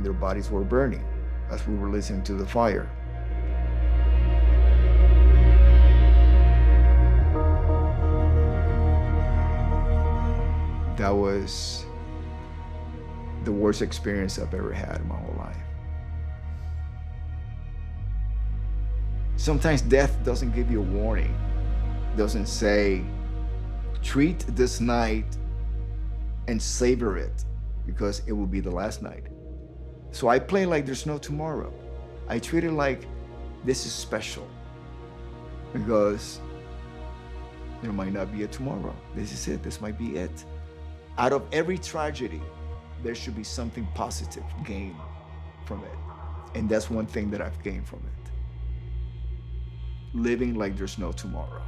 their bodies were burning as we were listening to the fire. That was the worst experience I've ever had in my whole life. Sometimes death doesn't give you a warning. It doesn't say, treat this night and savor it because it will be the last night. So I play like there's no tomorrow. I treat it like this is special because there might not be a tomorrow. This is it, this might be it. Out of every tragedy, there should be something positive gained from it. And that's one thing that I've gained from it. Living like there's no tomorrow.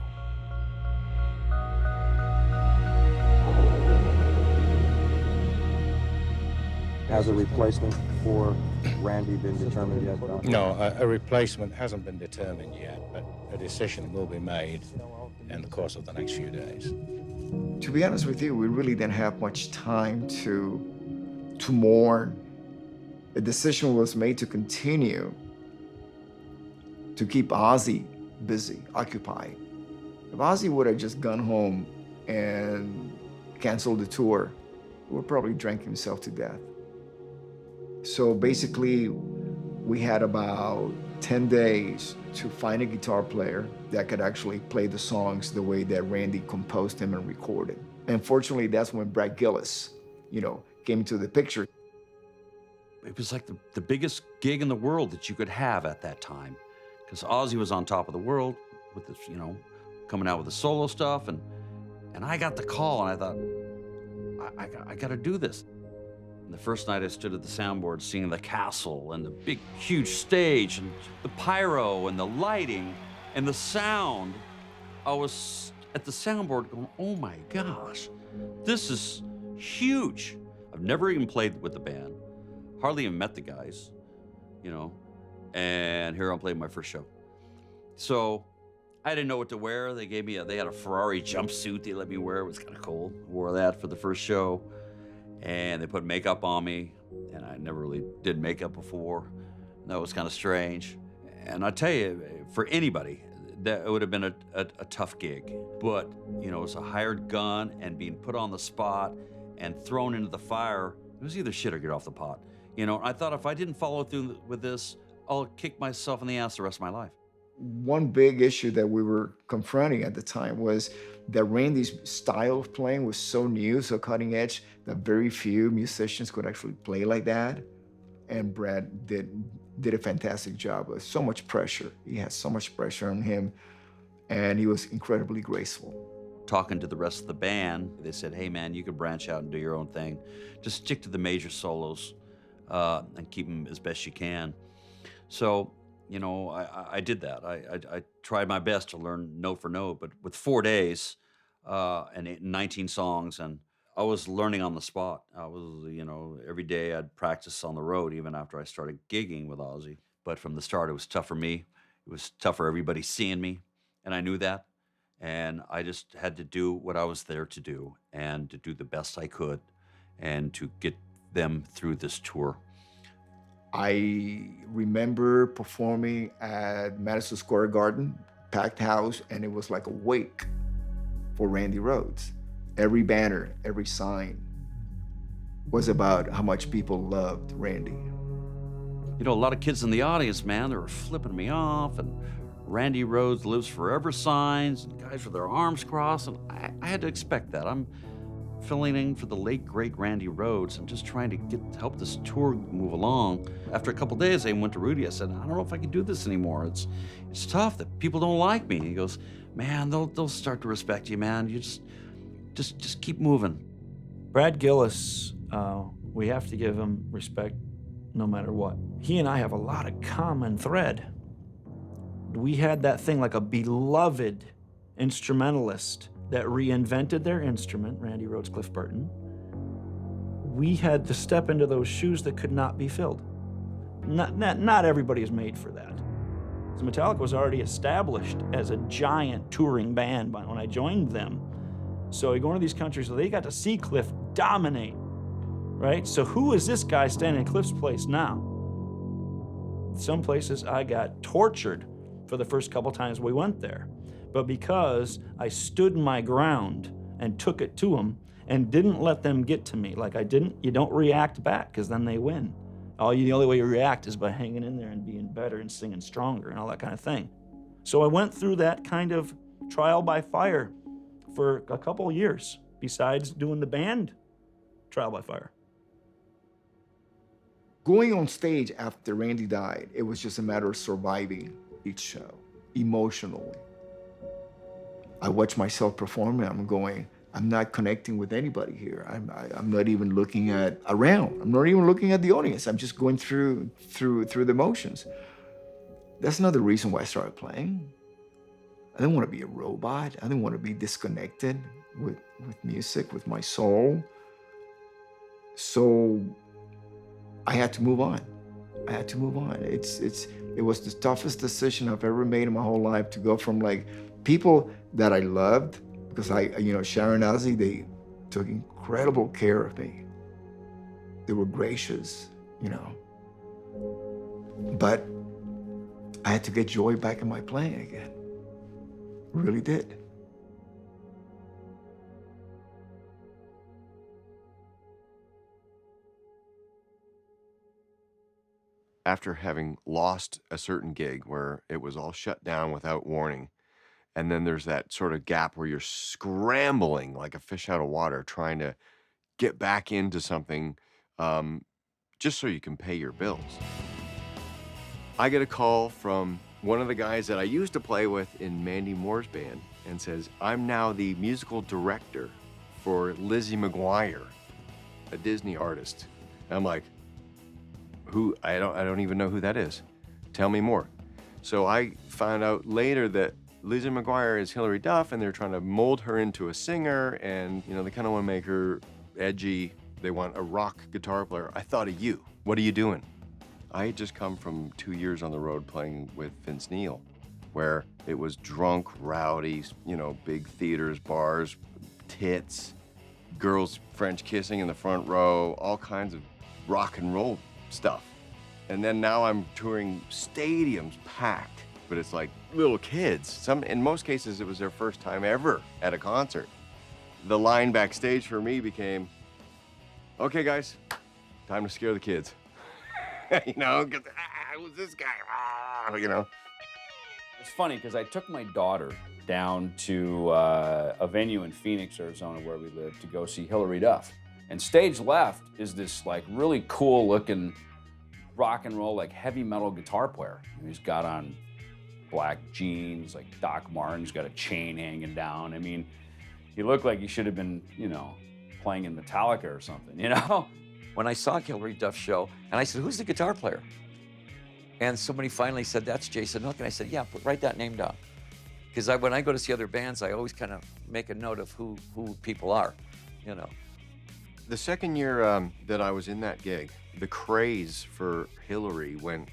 Has a replacement for Randy been determined yet, Don? No, a replacement hasn't been determined yet, but a decision will be made in the course of the next few days. To be honest with you, we really didn't have much time to mourn. The decision was made to continue to keep Ozzy busy, occupied. If Ozzy would have just gone home and canceled the tour, he would probably drank himself to death. So basically, we had about 10 days to find a guitar player that could actually play the songs the way that Randy composed them and recorded. And fortunately, that's when Brad Gillis, you know, came into the picture. It was like the biggest gig in the world that you could have at that time, because Ozzy was on top of the world with this, you know, coming out with the solo stuff, and I got the call, and I thought, I got to do this. And the first night I stood at the soundboard seeing the castle and the big, huge stage and the pyro and the lighting and the sound, I was at the soundboard going, oh my gosh, this is huge. I've never even played with the band, hardly even met the guys, you know, and here I'm playing my first show. So I didn't know what to wear. They had a Ferrari jumpsuit they let me wear. It was kind of cool. Wore that for the first show. And they put makeup on me, and I never really did makeup before. That was kind of strange. And I tell you, for anybody, that it would have been a tough gig. But, you know, it was a hired gun and being put on the spot and thrown into the fire. It was either shit or get off the pot. You know, I thought if I didn't follow through with this, I'll kick myself in the ass the rest of my life. One big issue that we were confronting at the time was that Randy's style of playing was so new, so cutting edge, that very few musicians could actually play like that. And Brad did a fantastic job. With so much pressure. He had so much pressure on him, and he was incredibly graceful. Talking to the rest of the band, they said, hey man, you can branch out and do your own thing. Just stick to the major solos and keep them as best you can. So, you know, I did that. I tried my best to learn note for note, but with 4 days and 19 songs, and I was learning on the spot. I was, you know, every day I'd practice on the road, even after I started gigging with Ozzy. But from the start, it was tough for me. It was tough for everybody seeing me, and I knew that. And I just had to do what I was there to do, and to do the best I could, and to get them through this tour. I remember performing at Madison Square Garden, packed house, and it was like a wake for Randy Rhoads. Every banner, every sign was about how much people loved Randy. You know, a lot of kids in the audience, man, they were flipping me off, and Randy Rhoads lives forever signs, and guys with their arms crossed, and I had to expect that. I'm filling in for the late, great Randy Rhoads. I'm just trying to help this tour move along. After a couple days, I went to Rudy. I said, I don't know if I can do this anymore. It's tough that people don't like me. He goes, man, they'll start to respect you, man. You just keep moving. Brad Gillis, we have to give him respect no matter what. He and I have a lot of common thread. We had that thing like a beloved instrumentalist that reinvented their instrument, Randy Rhoads, Cliff Burton. We had to step into those shoes that could not be filled. Not everybody is made for that. So Metallica was already established as a giant touring band when I joined them. So you go into these countries where they got to see Cliff dominate, right? So who is this guy standing in Cliff's place now? Some places I got tortured for the first couple times we went there. But because I stood my ground and took it to them and didn't let them get to me, like you don't react back because then they win. The only way you react is by hanging in there and being better and singing stronger and all that kind of thing. So I went through that kind of trial by fire for a couple of years, besides doing the band trial by fire. Going on stage after Randy died, it was just a matter of surviving each show emotionally. I watch myself perform and I'm going, I'm not connecting with anybody here. I'm not even looking around. I'm not even looking at the audience. I'm just going through the motions. That's another reason why I started playing. I didn't want to be a robot. I didn't want to be disconnected with music, with my soul. So I had to move on. I had to move on. It was the toughest decision I've ever made in my whole life to go from like people that I loved, because Sharon and Ozzy, they took incredible care of me. They were gracious, But I had to get joy back in my playing again. Really did. After having lost a certain gig where it was all shut down without warning, and then there's that sort of gap where you're scrambling like a fish out of water, trying to get back into something just so you can pay your bills. I get a call from one of the guys that I used to play with in Mandy Moore's band and says, I'm now the musical director for Lizzie McGuire, a Disney artist. And I'm like, who? I don't even know who that is. Tell me more. So I found out later that Lizzie McGuire is Hilary Duff, and they're trying to mold her into a singer, and they kind of want to make her edgy. They want a rock guitar player. I thought of you. What are you doing? I had just come from 2 years on the road playing with Vince Neil, where it was drunk, rowdy, big theaters, bars, tits, girls French kissing in the front row, all kinds of rock and roll stuff. And then now I'm touring stadiums packed, but it's like little kids. In most cases, it was their first time ever at a concert. The line backstage for me became, okay, guys, time to scare the kids. Who's this guy? It's funny because I took my daughter down to a venue in Phoenix, Arizona, where we live, to go see Hilary Duff. And stage left is this like really cool looking rock and roll, like heavy metal guitar player. He's got on black jeans, like Doc Martens, got a chain hanging down. I mean, he looked like he should have been, playing in Metallica or something, When I saw Hilary Duff's show, and I said, who's the guitar player? And somebody finally said, that's Jason Hook. And I said, yeah, write that name down. Because when I go to see other bands, I always kind of make a note of who people are, The second year that I was in that gig, the craze for Hilary went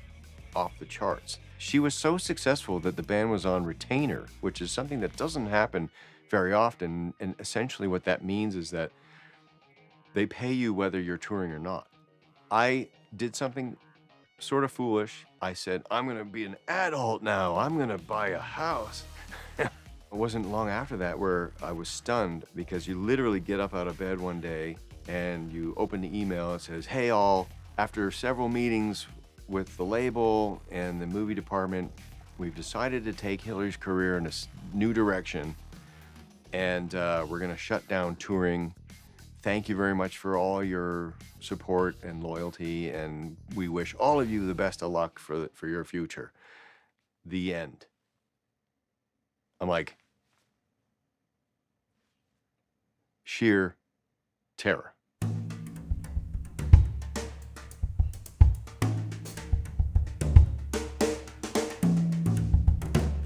off the charts. She was so successful that the band was on retainer, which is something that doesn't happen very often. And essentially what that means is that they pay you whether you're touring or not. I did something sort of foolish. I said, I'm gonna be an adult now. I'm gonna buy a house. It wasn't long after that where I was stunned, because you literally get up out of bed one day and you open the email. It says, hey all, after several meetings with the label and the movie department, we've decided to take Hilary's career in a new direction, and we're gonna shut down touring, thank you very much for all your support and loyalty, and we wish all of you the best of luck for your future. The end. I'm like, sheer terror.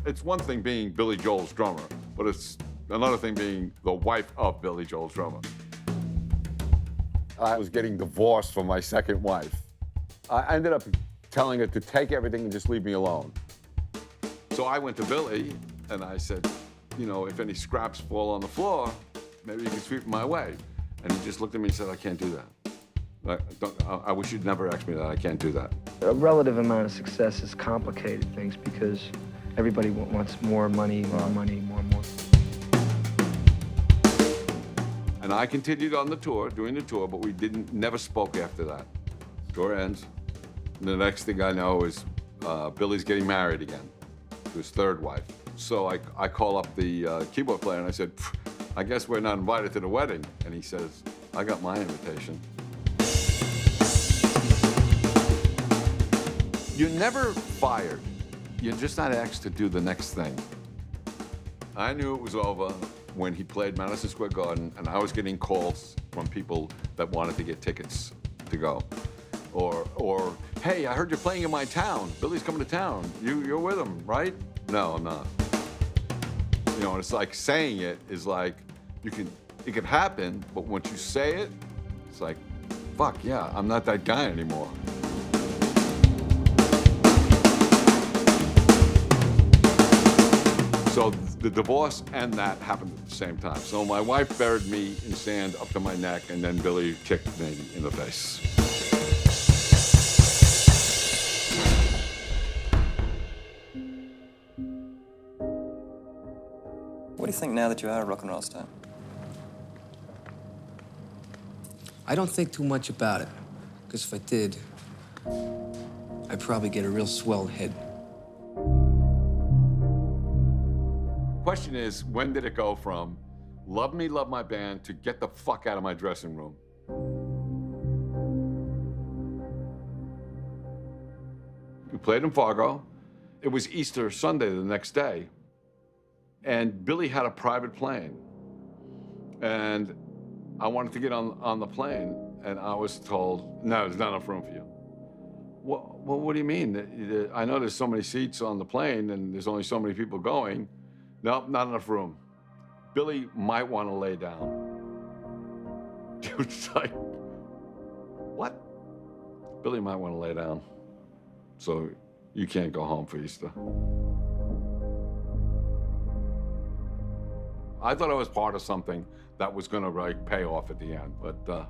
It's one thing being Billy Joel's drummer, but it's another thing being the wife of Billy Joel's drummer. I was getting divorced from my second wife. I ended up telling her to take everything and just leave me alone. So I went to Billy and I said, you know, if any scraps fall on the floor, maybe you can sweep them my way. And he just looked at me and said, I can't do that. I wish you'd never asked me that. I can't do that. A relative amount of success has complicated things because everybody wants more money, more money, more. And I continued on the tour, doing the tour, but we never spoke after that. Tour ends. And the next thing I know is Billy's getting married again to his third wife. So I call up the keyboard player and I said, I guess we're not invited to the wedding. And he says, I got my invitation. You're never fired. You're just not asked to do the next thing. I knew it was over when he played Madison Square Garden, and I was getting calls from people that wanted to get tickets to go. Or hey, I heard you're playing in my town. Billy's coming to town. You're with him, right? No, I'm not. You know, and it's like saying it is like, it can happen, but once you say it, it's like, fuck yeah, I'm not that guy anymore. So the divorce and that happened at the same time. So my wife buried me in sand up to my neck, and then Billy kicked me in the face. What do you think now that you're out of rock and roll star? I don't think too much about it, because if I did, I'd probably get a real swelled head. Question is, when did it go from love me, love my band to get the fuck out of my dressing room? We played in Fargo. It was Easter Sunday the next day. And Billy had a private plane. And I wanted to get on the plane, and I was told, no, there's not enough room for you. Well, what do you mean? I know there's so many seats on the plane, and there's only so many people going. Nope, not enough room. Billy might want to lay down. It's like, what? Billy might want to lay down. So you can't go home for Easter. I thought I was part of something that was gonna like pay off at the end, but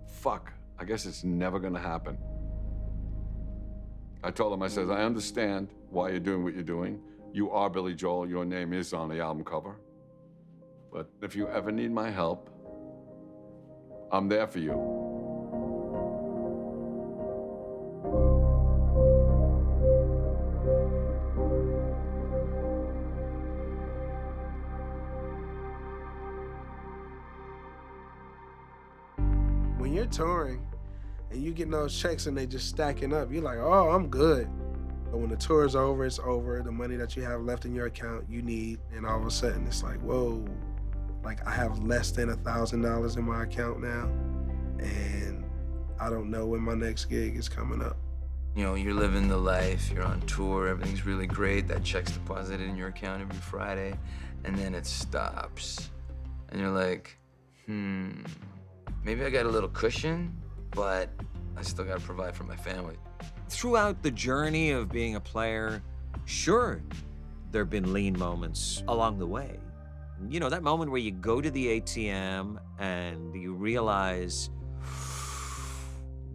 fuck, I guess it's never gonna happen. I told him, I said, I understand why you're doing what you're doing. You are Billy Joel, your name is on the album cover. But if you ever need my help, I'm there for you. When you're touring and you get those checks and they just stacking up, you're like, oh, I'm good. But when the tour is over, it's over. The money that you have left in your account, you need, and all of a sudden it's like, whoa, like I have less than $1,000 in my account now, and I don't know when my next gig is coming up. You know, you're living the life, you're on tour, everything's really great, that check's deposited in your account every Friday, and then it stops. And you're like, maybe I got a little cushion, but I still gotta provide for my family. Throughout the journey of being a player, sure, there have been lean moments along the way. You know, that moment where you go to the ATM and you realize,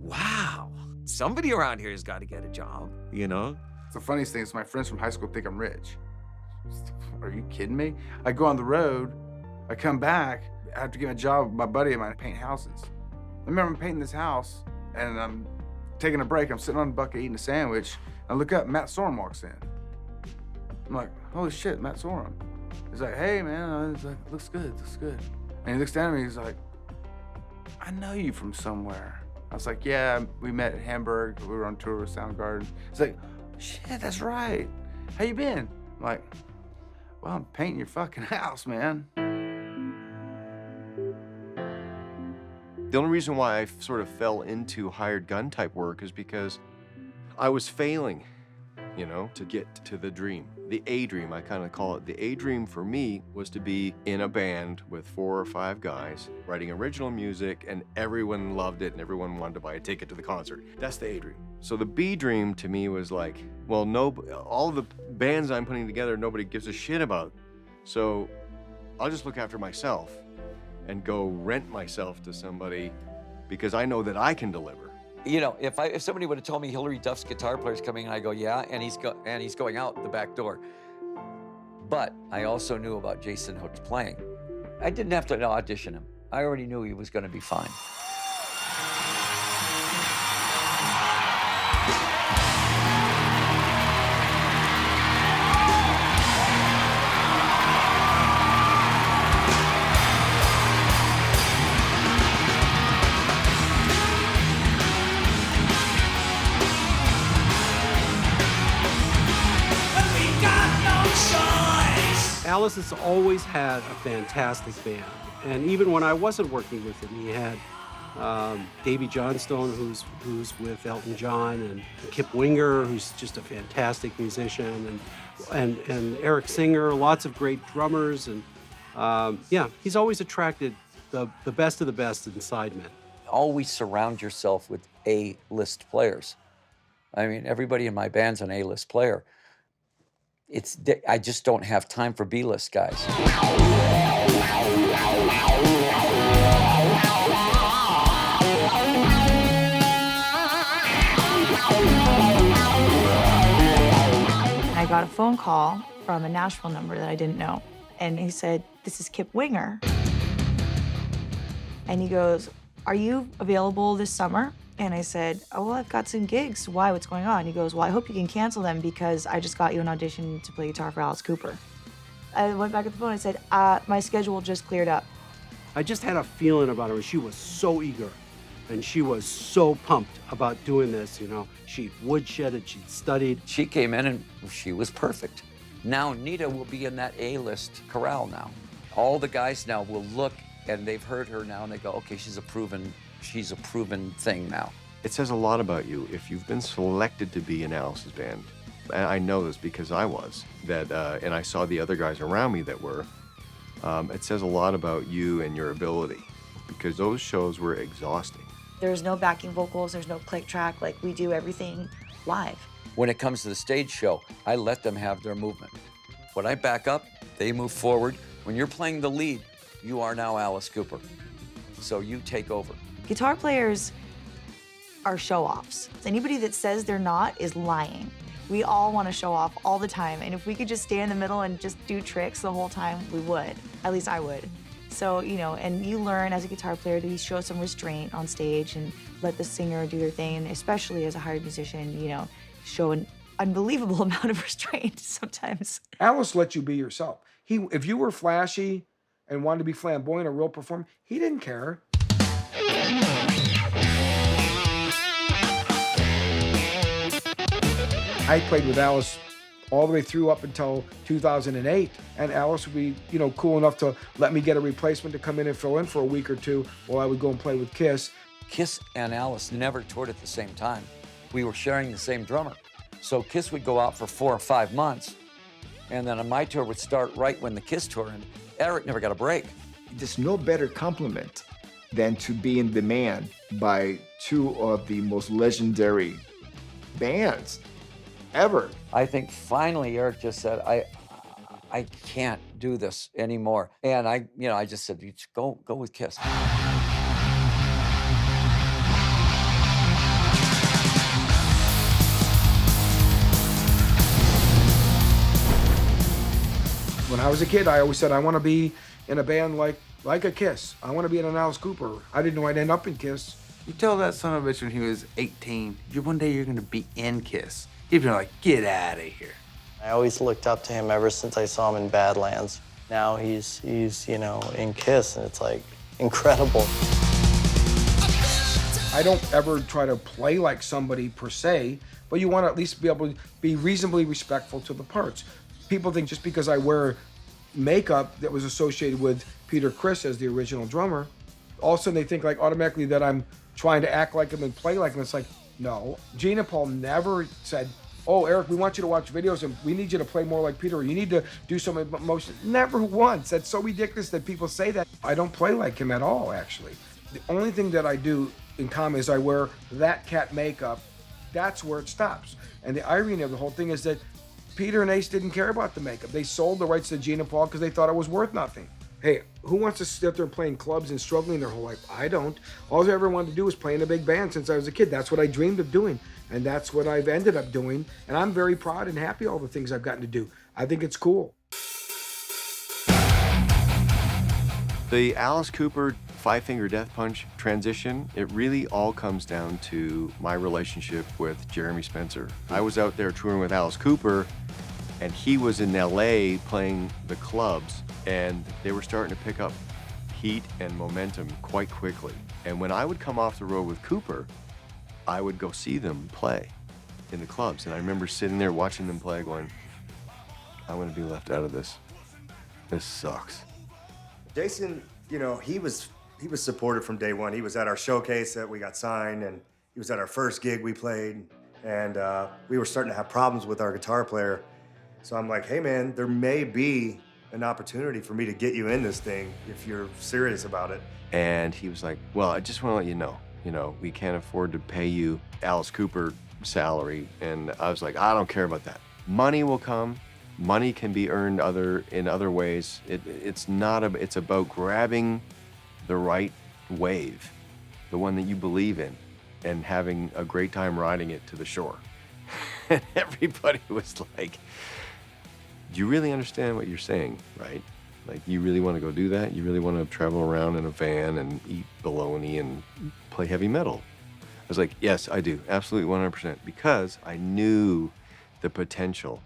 wow, somebody around here has got to get a job, you know? The funniest thing is my friends from high school think I'm rich. Are you kidding me? I go on the road, I come back, I have to get a job with my buddy of mine to paint houses. I remember I'm painting this house, and I'm taking a break. I'm sitting on the bucket eating a sandwich. I look up, Matt Sorum walks in. I'm like, holy shit, Matt Sorum. He's like, hey man, he's like, looks good. And he looks down at me, he's like, I know you from somewhere. I was like, yeah, we met in Hamburg. We were on tour with Soundgarden. He's like, shit, that's right. How you been? I'm like, well, I'm painting your fucking house, man. The only reason why I sort of fell into hired gun type work is because I was failing, you know, to get to the dream. The A dream, I kind of call it. The A dream for me was to be in a band with 4 or 5 guys writing original music, and everyone loved it and everyone wanted to buy a ticket to the concert. That's the A dream. So the B dream to me was like, well, no, all the bands I'm putting together, nobody gives a shit about. So I'll just look after myself and go rent myself to somebody because I know that I can deliver. You know, if somebody would have told me Hillary Duff's guitar player's coming, and I go, yeah, and he's going out the back door. But I also knew about Jason Hook's playing. I didn't have to audition him. I already knew he was going to be fine. Alice has always had a fantastic band, and even when I wasn't working with him, he had Davy Johnstone, who's with Elton John, and Kip Winger, who's just a fantastic musician, and Eric Singer, lots of great drummers, and yeah, he's always attracted the best of the best in sidemen. Always surround yourself with A-list players. I mean, everybody in my band's an A-list player. I just don't have time for B-list guys. I got a phone call from a Nashville number that I didn't know. And he said, this is Kip Winger. And he goes, are you available this summer? And I said, oh, well, I've got some gigs. Why? What's going on? He goes, well, I hope you can cancel them because I just got you an audition to play guitar for Alice Cooper. I went back at the phone and I said, my schedule just cleared up. I just had a feeling about her. She was so eager, and she was so pumped about doing this, you know. She woodshedded, she'd studied. She came in and she was perfect. Now Nita will be in that A-list corral now. All the guys now will look, and they've heard her now, and they go, okay, she's a proven thing now. It says a lot about you if you've been selected to be in Alice's band. And I know this because I was, and I saw the other guys around me that were. It says a lot about you and your ability, because those shows were exhausting. There's no backing vocals, there's no click track, like we do everything live. When it comes to the stage show, I let them have their movement. When I back up, they move forward. When you're playing the lead, you are now Alice Cooper. So you take over. Guitar players are show-offs. Anybody that says they're not is lying. We all want to show off all the time, and if we could just stay in the middle and just do tricks the whole time, we would. At least I would. So, you know, and you learn as a guitar player to show some restraint on stage and let the singer do their thing, and especially as a hired musician, you know, show an unbelievable amount of restraint sometimes. Alice let you be yourself. If you were flashy and wanted to be flamboyant or real performer, he didn't care. I played with Alice all the way through up until 2008, and Alice would be, you know, cool enough to let me get a replacement to come in and fill in for a week or two while I would go and play with Kiss. Kiss and Alice never toured at the same time. We were sharing the same drummer. So Kiss would go out for 4 or 5 months, and then my tour would start right when the Kiss tour ended. Eric never got a break. There's no better compliment than to be in demand by 2 of the most legendary bands ever. I think finally Eric just said, I can't do this anymore. And I just said, go with Kiss. When I was a kid, I always said I want to be in a band like a Kiss. I want to be in an Alice Cooper. I didn't know I'd end up in Kiss. You told that son of a bitch when he was 18, one day you're gonna be in Kiss. He'd be like, get out of here. I always looked up to him ever since I saw him in Badlands. Now he's you know, in Kiss, and it's like incredible. I don't ever try to play like somebody per se, but you want to at least be able to be reasonably respectful to the parts. People think just because I wear makeup that was associated with Peter Criss as the original drummer, all of a sudden they think like automatically that I'm trying to act like him and play like him. It's like, no. Gene and Paul never said, oh, Eric, we want you to watch videos and we need you to play more like Peter, or you need to do some emotion. Never once. That's so ridiculous that people say that. I don't play like him at all, actually. The only thing that I do in common is I wear that cat makeup. That's where it stops. And the irony of the whole thing is that Peter and Ace didn't care about the makeup. They sold the rights to Gene and Paul because they thought it was worth nothing. Hey, who wants to sit there playing clubs and struggling their whole life? I don't. All I ever wanted to do was play in a big band since I was a kid. That's what I dreamed of doing. And that's what I've ended up doing. And I'm very proud and happy all the things I've gotten to do. I think it's cool. The Alice Cooper Five Finger Death Punch transition, it really all comes down to my relationship with Jeremy Spencer. I was out there touring with Alice Cooper, and he was in LA playing the clubs, and they were starting to pick up heat and momentum quite quickly. And when I would come off the road with Cooper, I would go see them play in the clubs. And I remember sitting there watching them play going, I'm gonna be left out of this. This sucks. Jason, you know, he was supported from day one. He was at our showcase that we got signed, and he was at our first gig we played, and we were starting to have problems with our guitar player. So I'm like, hey man, there may be an opportunity for me to get you in this thing if you're serious about it. And he was like, well, I just wanna let you know, we can't afford to pay you Alice Cooper salary. And I was like, I don't care about that. Money will come. Money can be earned in other ways. It's about grabbing the right wave, the one that you believe in, and having a great time riding it to the shore. And everybody was like, do you really understand what you're saying, right? Like, you really want to go do that? You really want to travel around in a van and eat bologna and play heavy metal? I was like, yes, I do, absolutely 100%, because I knew the potential.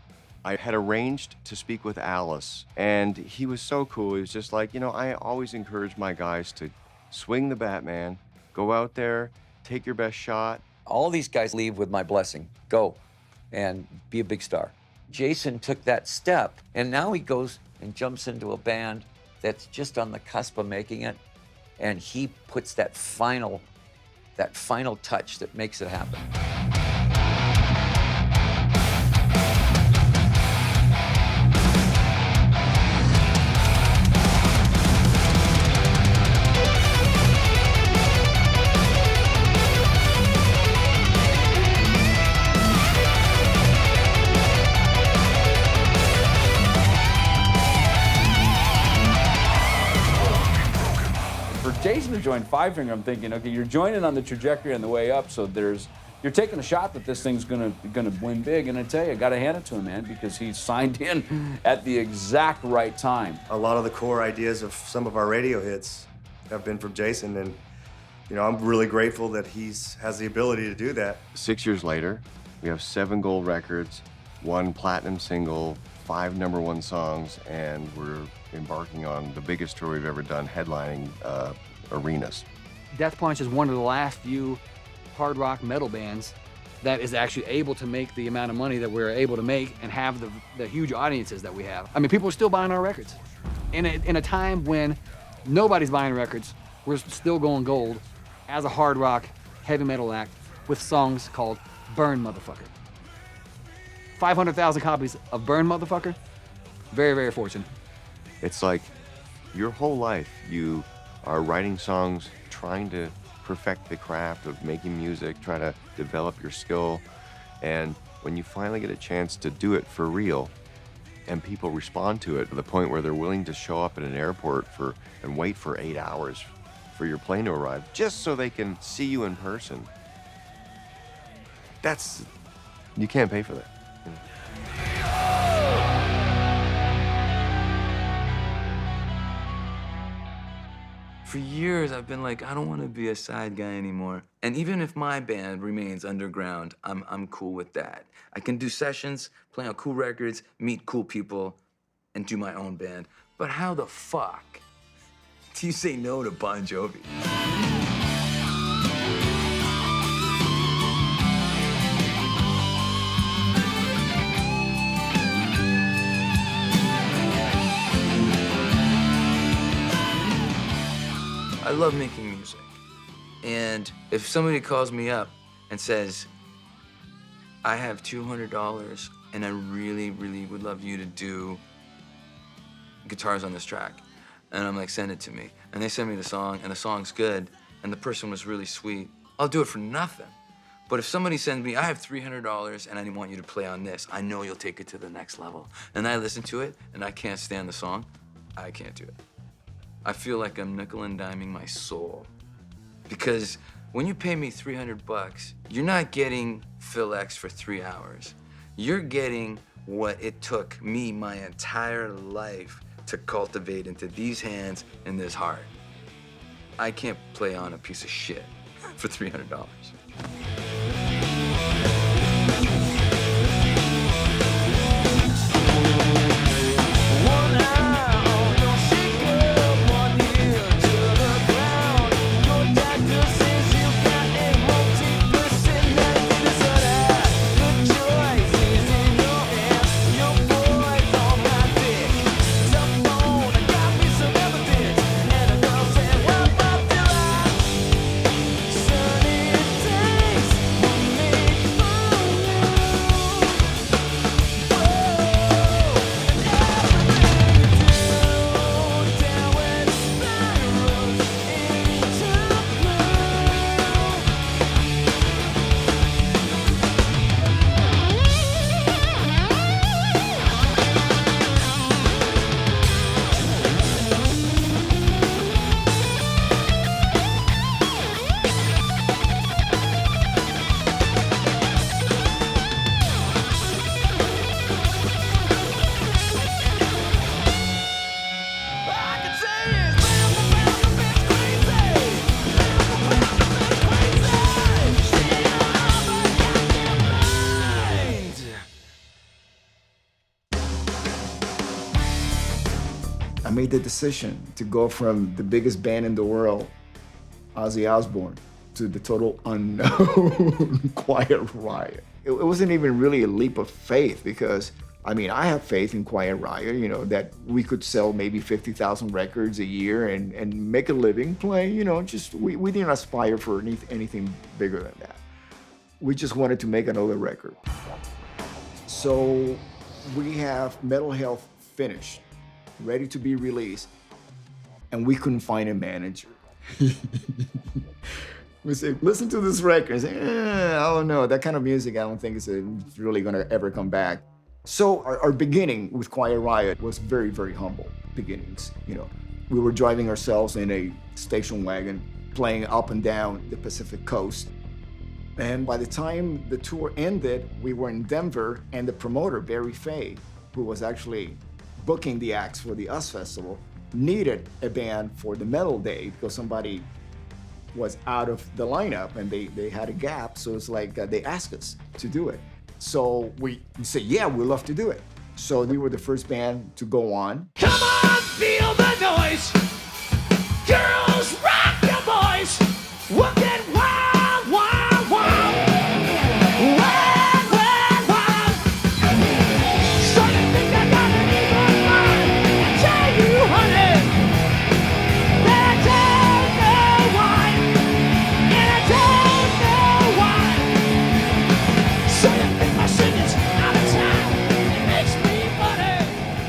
I had arranged to speak with Alice, and he was so cool. He was just like, you know, I always encourage my guys to swing the bat, man. Go out there, take your best shot. All these guys leave with my blessing. Go and be a big star. Jason took that step, and now he goes and jumps into a band that's just on the cusp of making it, and he puts that final touch that makes it happen. Jason to join Five Finger, I'm thinking, okay, you're joining on the trajectory on the way up, so you're taking a shot that this thing's gonna win big. And I tell you, I gotta hand it to him, man, because he signed in at the exact right time. A lot of the core ideas of some of our radio hits have been from Jason, and you know, I'm really grateful that he has the ability to do that. 6 years later, we have 7 gold records, 1 platinum single, 5 #1 songs, and we're embarking on the biggest tour we've ever done, headlining arenas. Death Punch is one of the last few hard rock metal bands that is actually able to make the amount of money that we're able to make and have the huge audiences that we have. I mean, people are still buying our records. In a time when nobody's buying records, we're still going gold as a hard rock heavy metal act with songs called Burn Motherfucker. 500,000 copies of Burn Motherfucker. Very, very fortunate. It's like your whole life you are writing songs, trying to perfect the craft of making music, try to develop your skill. And when you finally get a chance to do it for real, and people respond to it to the point where they're willing to show up at an airport and wait for 8 hours for your plane to arrive just so they can see you in person, you can't pay for that. For years, I've been like, I don't want to be a side guy anymore. And even if my band remains underground, I'm cool with that. I can do sessions, play on cool records, meet cool people, and do my own band. But how the fuck do you say no to Bon Jovi? I love making music. And if somebody calls me up and says, I have $200 and I really, really would love you to do guitars on this track. And I'm like, send it to me. And they send me the song, and the song's good, and the person was really sweet. I'll do it for nothing. But if somebody sends me, I have $300 and I want you to play on this, I know you'll take it to the next level. And I listen to it and I can't stand the song, I can't do it. I feel like I'm nickel and diming my soul. Because when you pay me $300, you're not getting Phil X for 3 hours. You're getting what it took me my entire life to cultivate into these hands and this heart. I can't play on a piece of shit for $300. I made the decision to go from the biggest band in the world, Ozzy Osbourne, to the total unknown Quiet Riot. It wasn't even really a leap of faith because, I mean, I have faith in Quiet Riot, you know, that we could sell maybe 50,000 records a year and make a living playing, you know, just, we didn't aspire for anything bigger than that. We just wanted to make another record. So we have Metal Health finished, ready to be released, and we couldn't find a manager. We said, listen to this record. I said, I don't know, that kind of music I don't think is really gonna ever come back. So our beginning with Quiet Riot was very, very humble beginnings. You know, we were driving ourselves in a station wagon, playing up and down the Pacific coast. And by the time the tour ended, we were in Denver, and the promoter, Barry Fay, who was actually booking the acts for the US Festival, needed a band for the Metal Day because somebody was out of the lineup and they had a gap. So it's like they asked us to do it. So we said, yeah, we'd love to do it. So we were the first band to go on. Come on, feel the noise. Girls, rock your boys. We'll get wild, wild, wild. Wild, wild, wild. So you think I got an evil mind? I tell you, honey, that I don't know why. And I don't know why. So you think my singing's out of time? It makes me funny.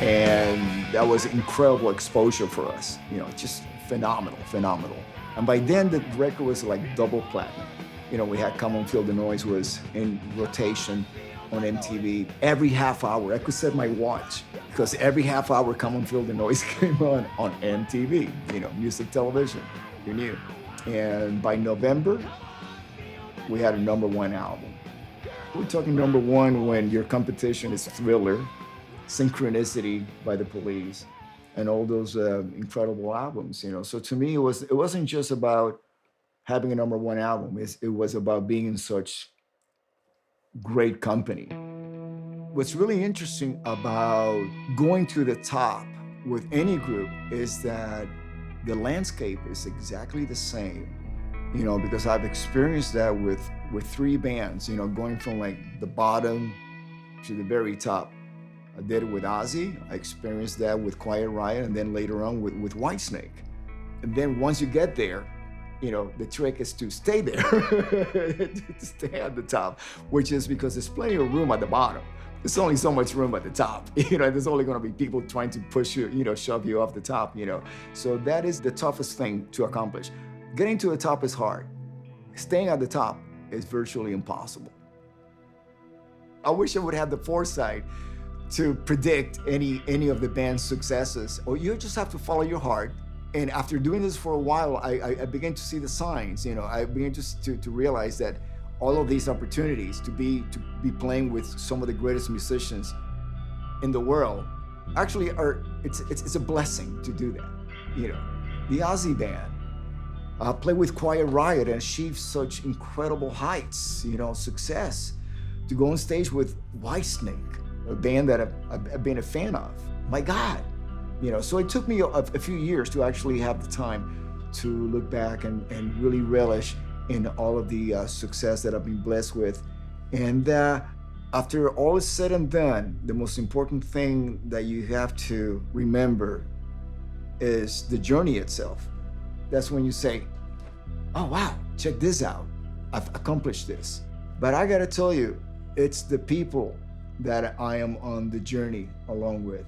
And that was incredible exposure for us. You know, just phenomenal, phenomenal. And by then, the record was like double platinum. You know, we had Come On Feel the Noise was in rotation on MTV every half hour. I could set my watch because every half hour Come On Feel the Noise came on MTV, you know, music television, you knew. And by November, we had a #1 album. We're talking #1 when your competition is Thriller, Synchronicity by the Police, and all those incredible albums, you know. So to me, it wasn't just about having a #1 album. It was about being in such great company. What's really interesting about going to the top with any group is that the landscape is exactly the same, you know, because I've experienced that with 3 bands, you know, going from like the bottom to the very top. I did it with Ozzy, I experienced that with Quiet Riot, and then later on with Whitesnake. And then once you get there, you know, the trick is to stay there, to stay at the top, which is because there's plenty of room at the bottom. There's only so much room at the top. You know, there's only gonna be people trying to push you, you know, shove you off the top, you know. So that is the toughest thing to accomplish. Getting to the top is hard. Staying at the top is virtually impossible. I wish I would have the foresight to predict any of the band's successes, or you just have to follow your heart. And after doing this for a while, I began to see the signs. You know, I began to realize that all of these opportunities to be playing with some of the greatest musicians in the world actually it's a blessing to do that. You know, the Ozzy band played with Quiet Riot and achieved such incredible heights, you know, success. To go on stage with Whitesnake, a band that I've been a fan of. My God. You know, so it took me a few years to actually have the time to look back and really relish in all of the success that I've been blessed with. And after all is said and done, the most important thing that you have to remember is the journey itself. That's when you say, oh wow, check this out. I've accomplished this. But I gotta tell you, it's the people that I am on the journey along with.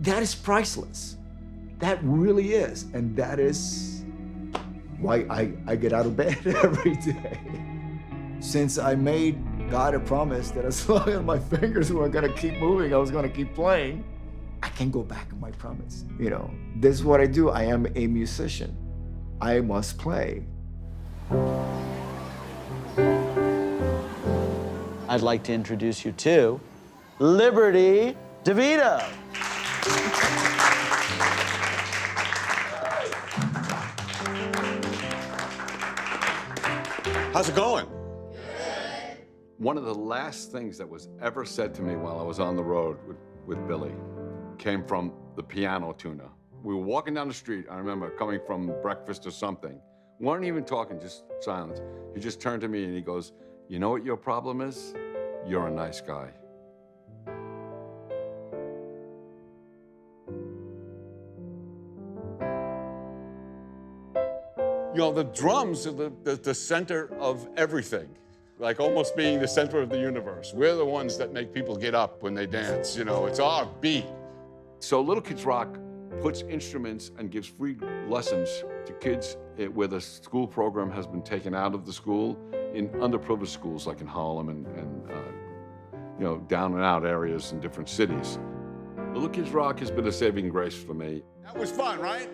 That is priceless. That really is. And that is why I get out of bed every day. Since I made God a promise that as long as my fingers were gonna keep moving, I was gonna keep playing, I can't go back on my promise. You know, this is what I do. I am a musician. I must play. I'd like to introduce you to Liberty DeVitto. How's it going? One of the last things that was ever said to me while I was on the road with Billy came from the piano tuner. We were walking down the street, I remember coming from breakfast or something. Weren't even talking, just silence. He just turned to me and he goes, you know what your problem is? You're a nice guy. You know, the drums are the center of everything, like almost being the center of the universe. We're the ones that make people get up when they dance, you know, it's our beat. So Little Kids Rock puts instruments and gives free lessons to kids where the school program has been taken out of the school in underprivileged schools like in Harlem and you know, down and out areas in different cities. Little Kids Rock has been a saving grace for me. That was fun, right?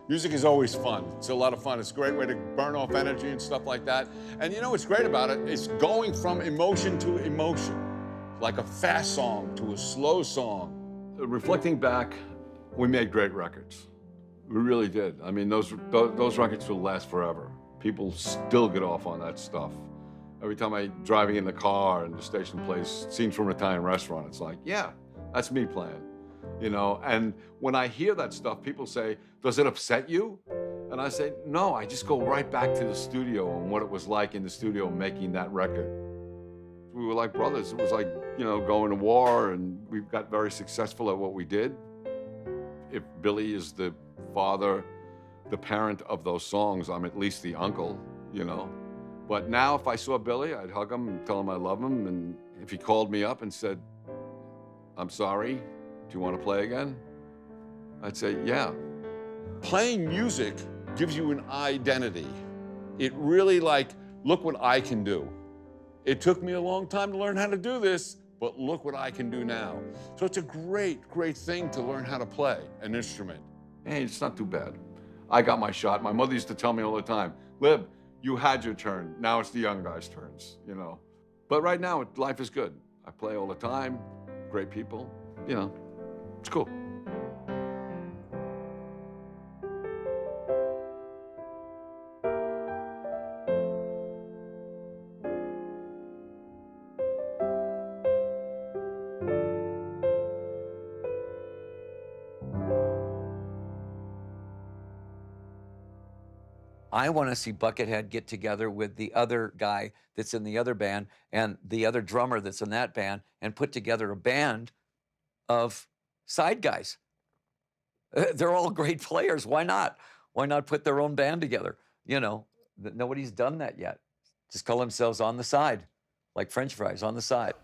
Music is always fun. It's a lot of fun. It's a great way to burn off energy and stuff like that. And you know what's great about it? It's going from emotion to emotion, like a fast song to a slow song. Reflecting back, we made great records. We really did. I mean, those records will last forever. People still get off on that stuff. Every time I'm driving in the car and the station plays Scenes from an Italian Restaurant, it's like, yeah, that's me playing. You know, and when I hear that stuff, people say, does it upset you? And I say, no, I just go right back to the studio and what it was like in the studio making that record. We were like brothers. It was like, you know, going to war, and we got very successful at what we did. If Billy is the father, the parent of those songs, I'm at least the uncle, you know. But now if I saw Billy, I'd hug him and tell him I love him. And if he called me up and said, I'm sorry, do you want to play again? I'd say, yeah. Playing music gives you an identity. It really like, look what I can do. It took me a long time to learn how to do this, but look what I can do now. So it's a great, great thing to learn how to play an instrument. Hey, it's not too bad. I got my shot. My mother used to tell me all the time, Lib, you had your turn. Now it's the young guys' turns, you know. But right now, life is good. I play all the time, great people, you know, it's cool. I want to see Buckethead get together with the other guy that's in the other band and the other drummer that's in that band and put together a band of side guys. They're all great players. Why not? Why not put their own band together? You know, nobody's done that yet. Just call themselves On the Side, like French fries, On the Side.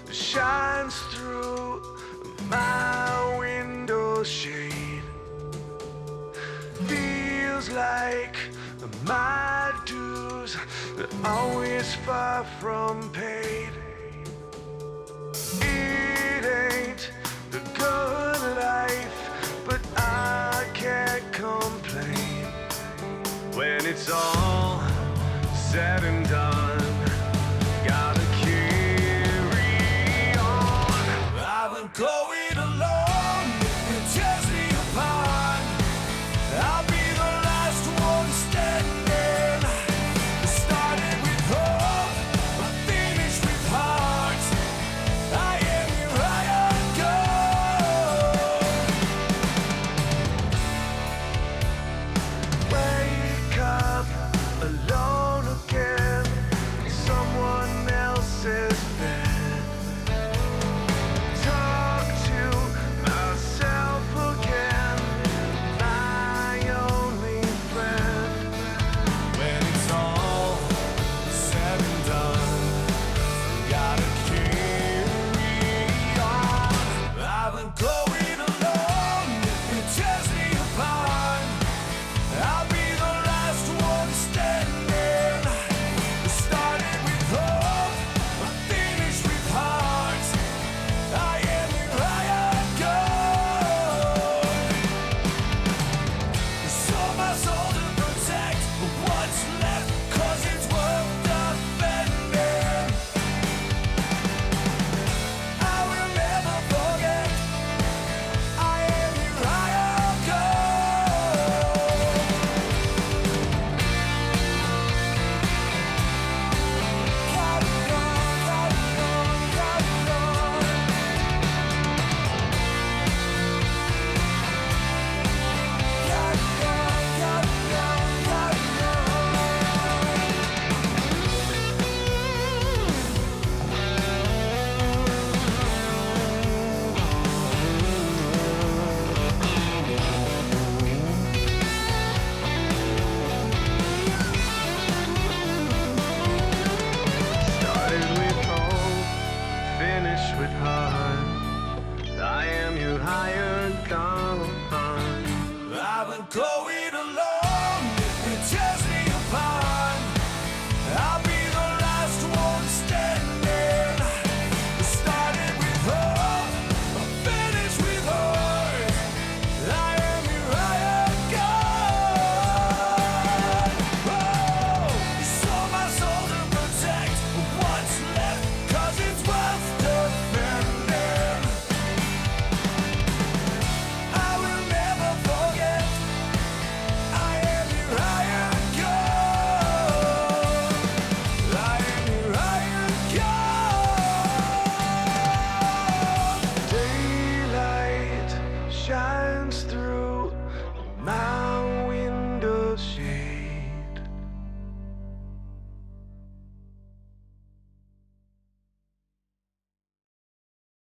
Shines through my window shade. Feels like my dues are always far from paid.